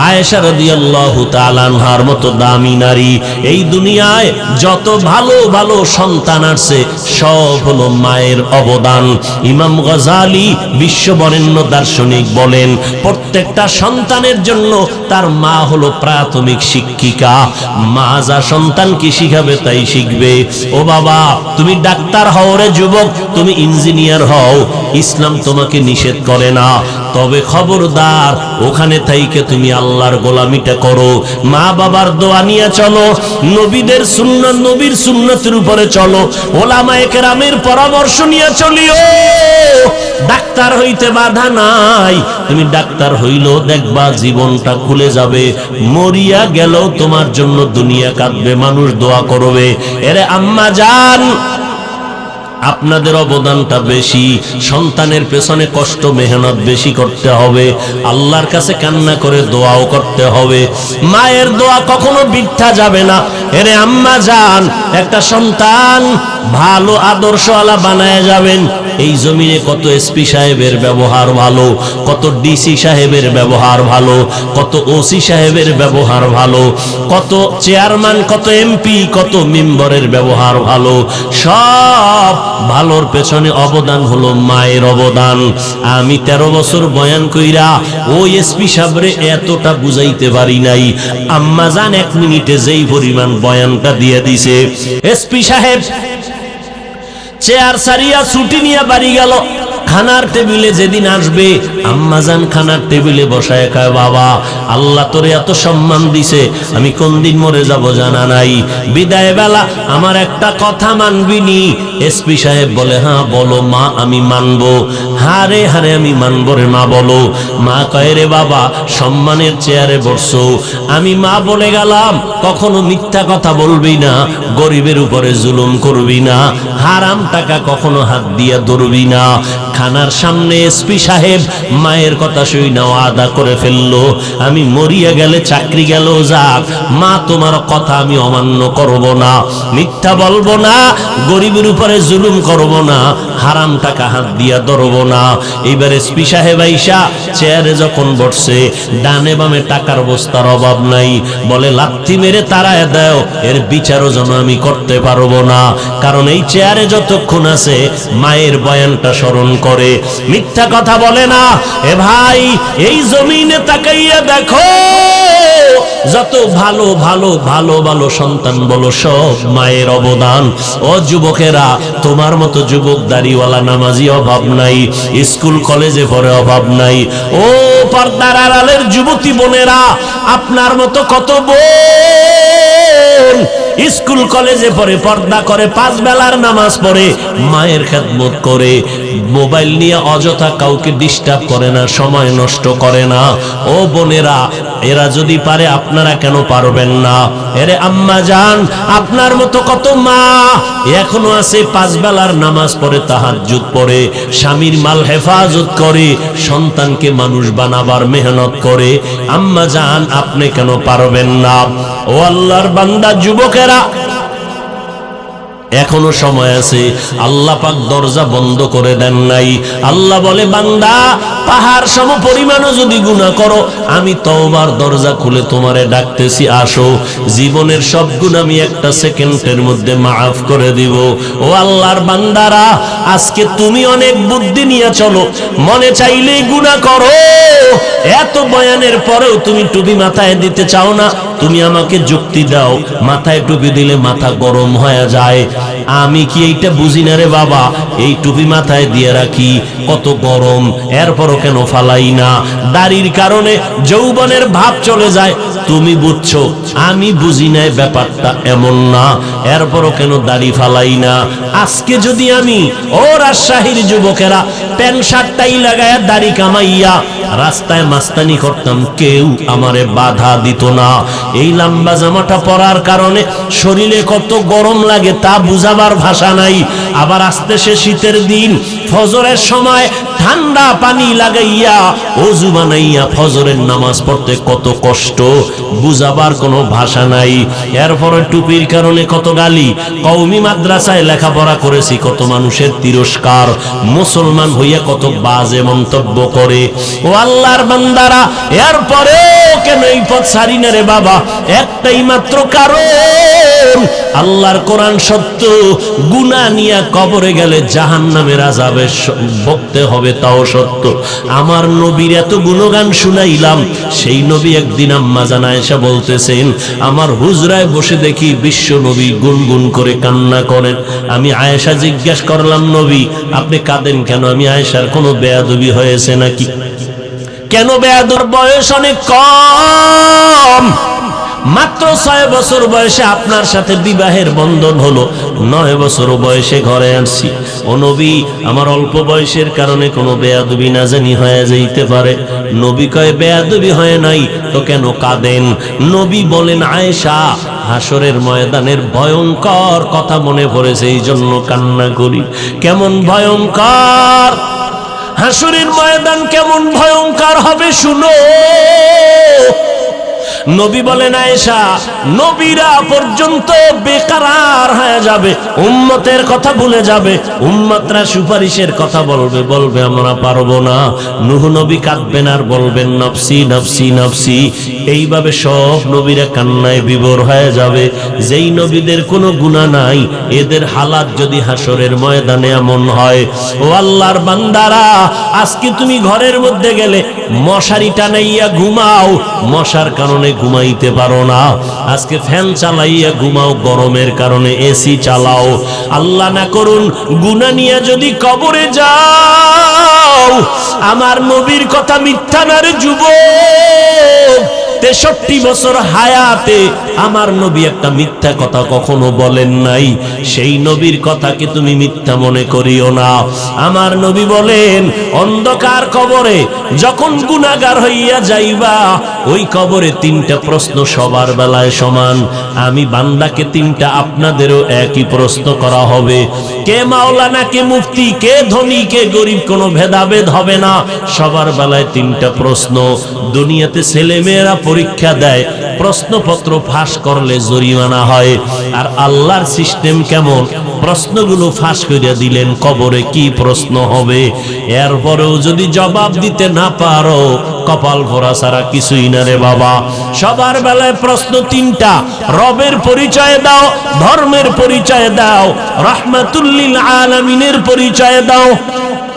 আয়েশা রাদিয়াল্লাহু তাআলা আনহার মতো দামি নারী। এই দুনিয়ায় যত ভালো ভালো সন্তান আছে সব হলো মায়ের অবদান। ইমাম গজালি বিশ্ববরেণ্য দার্শনিক বলেন, প্রত্যেকটা সন্তানের জন্য তার মা হলো প্রাথমিক শিক্ষিকা। মা যা সন্তানকে শিখাবে তাই শিখবে। ও বাবা, তুমি ডাক্তার হও রে যুবক, তুমি ইঞ্জিনিয়ার হও, ইসলাম তোমাকে নিষেধ করে না, তবে খবরদার ওখানে থাইকে তুমি আল্লাহর গোলামিটা করো। মা বাবার দোয়া নিয়ে চলো, নবীদের সুন্নাত, নবীর সুন্নতের উপরে চলো, ওলামায়ে কেরামের পরামর্শ নিয়ে চলিও। ডাক্তার হইতে বাধা নাই, তুমি ডাক্তার হইলেও দেখবা জীবনটা খুলে যাবে। মরিয়া গেলেও তোমার জন্য দুনিয়া কাঁদবে, মানুষ দোয়া করবে। এরে আম্মা জান, আপনাদের অবদানটা বেশি, সন্তানের পেছনে কষ্ট মেহনত বেশি করতে হবে, আল্লাহর কাছে কান্না করে দোয়াও করতে হবে। মায়ের দোয়া কখনো বৃথা যাবে না। এরে আম্মা জান, একটা সন্তান ভালো আদর্শওয়ালা বানায় যাবেন। এই জমিনে কত এসপি সাহেবের ব্যবহার ভালো, কত ডিসি সাহেবের ব্যবহার ভালো, কত ওসি সাহেবের ব্যবহার ভালো, কত চেয়ারম্যান, কত এমপি, কত মেম্বারের ব্যবহার ভালো। সব ভালোর পেছনে অবদান হলো মায়ের অবদান। আমি 13 বছর বয়ান কইরা ওই এসপি সাহেবরে এতটা বুঝাইতে পারি নাই। আম্মা জান 1 মিনিটে যেই পরিমাণ বয়ানটা দিয়ে দিছে। এসপি সাহেব চেয়ার সারিয়া ছুটি নিয়ে বাড়ি গেল। খানার টেবিলে যেদিন আসবে, আম্মাজান খানার টেবিলে বসায় কয়, বাবা আল্লাহ তোরে এত সম্মান দিছে, আমি কোন দিন মরে যাব জানা নাই, বিদায় বেলা আমার একটা কথা মানবি নি? এসপি সাহেব বলে, হ্যাঁ বলো মা, আমি মানবো। হারে হারে আমি মানবো রে মা, বলো। মা কয়, রে বাবা সম্মানের চেয়ারে বসছো, আমি মা বলে গেলাম কখনো মিথ্যা কথা বলবি না, গরিবের উপরে জুলুম করবি না, হারাম টাকা কখনো হাত দিয়া ধরবি না, থানার সামনে এসপি সাহেব মায়ের কথা শুই না ওয়াদা করে ফেললো, আমি মরিয়া গেলে চাকরি গেল যাক, মা তোমার কথা আমি অমান্য করব না, মিথ্যা বলবো না, গরিবের উপরে জুলুম করব না, হারাম টাকা হাত দিয়া ধরব না। এইবার এসপি সাহেব আইসা চেয়ারে যখন বসছে, ডানে বামে টাকার বস্তার অভাব নাই, বলে লাথি মেরে তাড়ায় দাও, এর বিচারও যেন আমি করতে পারবো না, কারণ এই চেয়ারে যতক্ষণ আছে মায়ের বয়ানটা স্মরণ করে, মিথ্যা কথা বলে না। এ ভাই, এই জমিনে তাকাইয়া দেখো, যত ভালো ভালো ভালো ভালো সন্তান বলো, সব মায়ের অবদান। ও যুবকেরা, তোমার মতো যুবক দাড়িওয়ালা নামাজি অভাব নাই, স্কুল কলেজে পড়ে অভাব নাই। ও পর্দার আড়ালের যুবতী বোনেরা, আপনার মতো কত বোন স্কুল কলেজে পড়ে, পর্দা করে, 5 বেলার নামাজ পড়ে, মায়ের খেদমত করে, মোবাইল নিয়ে অযথা কাউকে ডিস্টার্ব করে না, সময় নষ্ট করে না। ও বোনেরা, এরা যদি পারে আপনারা কেন পারবেন না? এরে আম্মা জান, আপনার মতো কত মা এখনো আছে 5 বেলার নামাজ পড়ে, তাহাজ্জুদ পড়ে, স্বামীর মাল হেফাজত করে, সন্তানকে মানুষ বানাবার মেহনত করে। আম্মা জান, আপনি কেন পারবেন না? ও আল্লাহর বান্দা যুবকেরা, এখনো সময় আছে, আল্লাহ পাক দরজা বন্ধ করে দেন নাই। আল্লাহ বলে, বান্দা, পাহাড় সম পরিমাণও যদি গুনাহ করো, আমি তওবার দরজা খুলে তোমারে ডাকতেছি, আসো, জীবনের সব গুনাহ আমি একটা সেকেন্ডের মধ্যে মাফ করে দিব। ও আল্লাহর বান্দারা, আজকে তুমি অনেক বুদ্ধি নিয়ে চলো, মনে চাইলেই গুনাহ করো, এত বয়ানের পরেও তুমি টুপি মাথায় দিতে চাও না। তুমি আমাকে যুক্তি দাও, মাথায় টুপি দিলে মাথা গরম হয়ে যায়, আমি কি এইটা বুঝি না রে বাবা? এই টুপি মাথায় দিয়ে রাখি, কত গরম, এরপরও কেন ফালাই না? দাড়ির কারণে যৌবনের ভাব চলে যায়, তুমি বুঝছো, আমি বুঝি নাই ব্যাপারটা এমন না, এরপরও কেন দাড়ি ফালাই না? আজকে যদি আমি, ও রাজশাহীর যুবকেরা, প্যান্ট শার্টটাই লাগায়া দাড়ি কামাইয়া রাস্তায় মাস্তানি করতাম, কেউ আমারে বাধা দিত না। এই লম্বা জামাটা পরার কারণে শরীরে কত গরম লাগে তা বুঝাবার ভাষা নাই। আবার আসতেছে শীতের দিন, ফজরের সময় ঠান্ডা পানি লাগাইয়া ওযু বানাইয়া ফজরের নামাজ পড়তে কত কষ্ট, বুঝাবার কোনো ভাষা নাই। এরপরে টুপির কারণে কত গালি, কওমি মাদ্রাসায় লেখাপড়া করেছি, কত মানুষের তিরস্কার, মুসলমান হইয়া কত বাজে মন্তব্য করে। ও আল্লাহর বান্দারা, এরপরে কেন এই পথ ছাড়ি না রে বাবা? একটাই মাত্র কারণ, আল্লাহর কোরআন সত্য, গুনাহ নিয়ে কবরে গেলে জাহান্নামের আযাবে ভুগতে হবে তাও সত্য। আমার নবীর এত গুণগান শুনাইলাম, সেই নবী একদিন আম্মা জান আয়েশা বলতেছেন, আমার হুজরায় বসে দেখি বিশ্ব নবী গুনগুন করে কান্না করেন। আমি আয়েশা জিজ্ঞাসা করলাম, নবী আপনি কাঁদেন কেন? আমি আয়েশার কোনো বেয়াদবি হয়েছে নাকি? কেন বেয়াদর? বয়স অনেক কম, মাত্র 6 বছর বয়সে আপনার সাথে বিবাহের বন্ধন হলো, 9 বছর বয়সে ঘরে আসছি। ও নবী, আমার অল্প বয়সের কারণে কোনো বেয়াদবি না জানি হয়ে যাইতে পারে। নবী কয়, বেয়াদবি হয় নাই তো কেন কাঁদেন? নবী বলেন, আয়েশা, হাসরের ময়দানের ভয়ঙ্কর কথা মনে পড়েছে, এই জন্য কান্না করি। কেমন ভয়ঙ্কর? হাসরের ময়দান কেমন ভয়ঙ্কর হবে শুনো। নবী বলেন, আয়েশা, নবীরা পর্যন্ত বেকারার হয়ে যাবে, উম্মতের কথা ভুলে যাবে, উম্মতরা সুপারিশের কথা বলবে, বলবে আমরা পারবো না। নূহ নবী কাঁদবেন আর বলবেন নফসি নফসি নফসি। এইভাবে সব নবীরা কান্নায় বিভোর হয়ে যাবে। যেই নবীদের কোনো গুনাহ নাই, এদের হালাত যদি হাসরের ময়দানে এমন হয়, ও আল্লাহর বান্দারা, আজকে তুমি ঘরের মধ্যে গেলে মশারি টানাইয়া ঘুমাও, মশার কারণে ঘুমাইতে পারো না। আজকে ফ্যান চালাইয়া ঘুমাও, গরমের কারণে এসি চালাও। আল্লাহ না করুন গুনাহ নিয়ে যদি কবরে যাও, আমার নবীর কথা মিথ্যা না রে যুবক, 63 বছর হায়াতে আমার নবী একটা মিথ্যা কথা কখনো বলেন নাই। সেই নবীর কথাকে তুমি মিথ্যা মনে করিও না। আমার নবী বলেন, অন্ধকার কবরে যখন গুনাহগার হইয়া যাইবা, ওই কবরে 3টা প্রশ্ন সবার বেলায় সমান। আমি বান্দাকে 3টা, আপনাদেরও একই প্রশ্ন করা হবে। কে মাওলানা, কে মুফতি, কে ধনী, কে গরিব, কোনো ভেদাভেদ হবে না। সবার বেলায় 3টা প্রশ্ন। দুনিয়াতে ছেলে মেয়েরা পরীক্ষা দেয়, প্রশ্নপত্র ফাঁস করলে জরিমানা হয়। আর আল্লাহর সিস্টেম কেমন? প্রশ্নগুলো ফাঁস করিয়া দিলেন, কবরে কি প্রশ্ন হবে। এরপরেও যদি জবাব দিতে না পারো, কপাল ভরা ছাড়া কিছুই না রে বাবা। সবার বেলায় প্রশ্ন 3টা। রবের পরিচয় দাও, ধর্মের পরিচয় দাও, রাহমাতুল লিল আলামিনের পরিচয় দাও।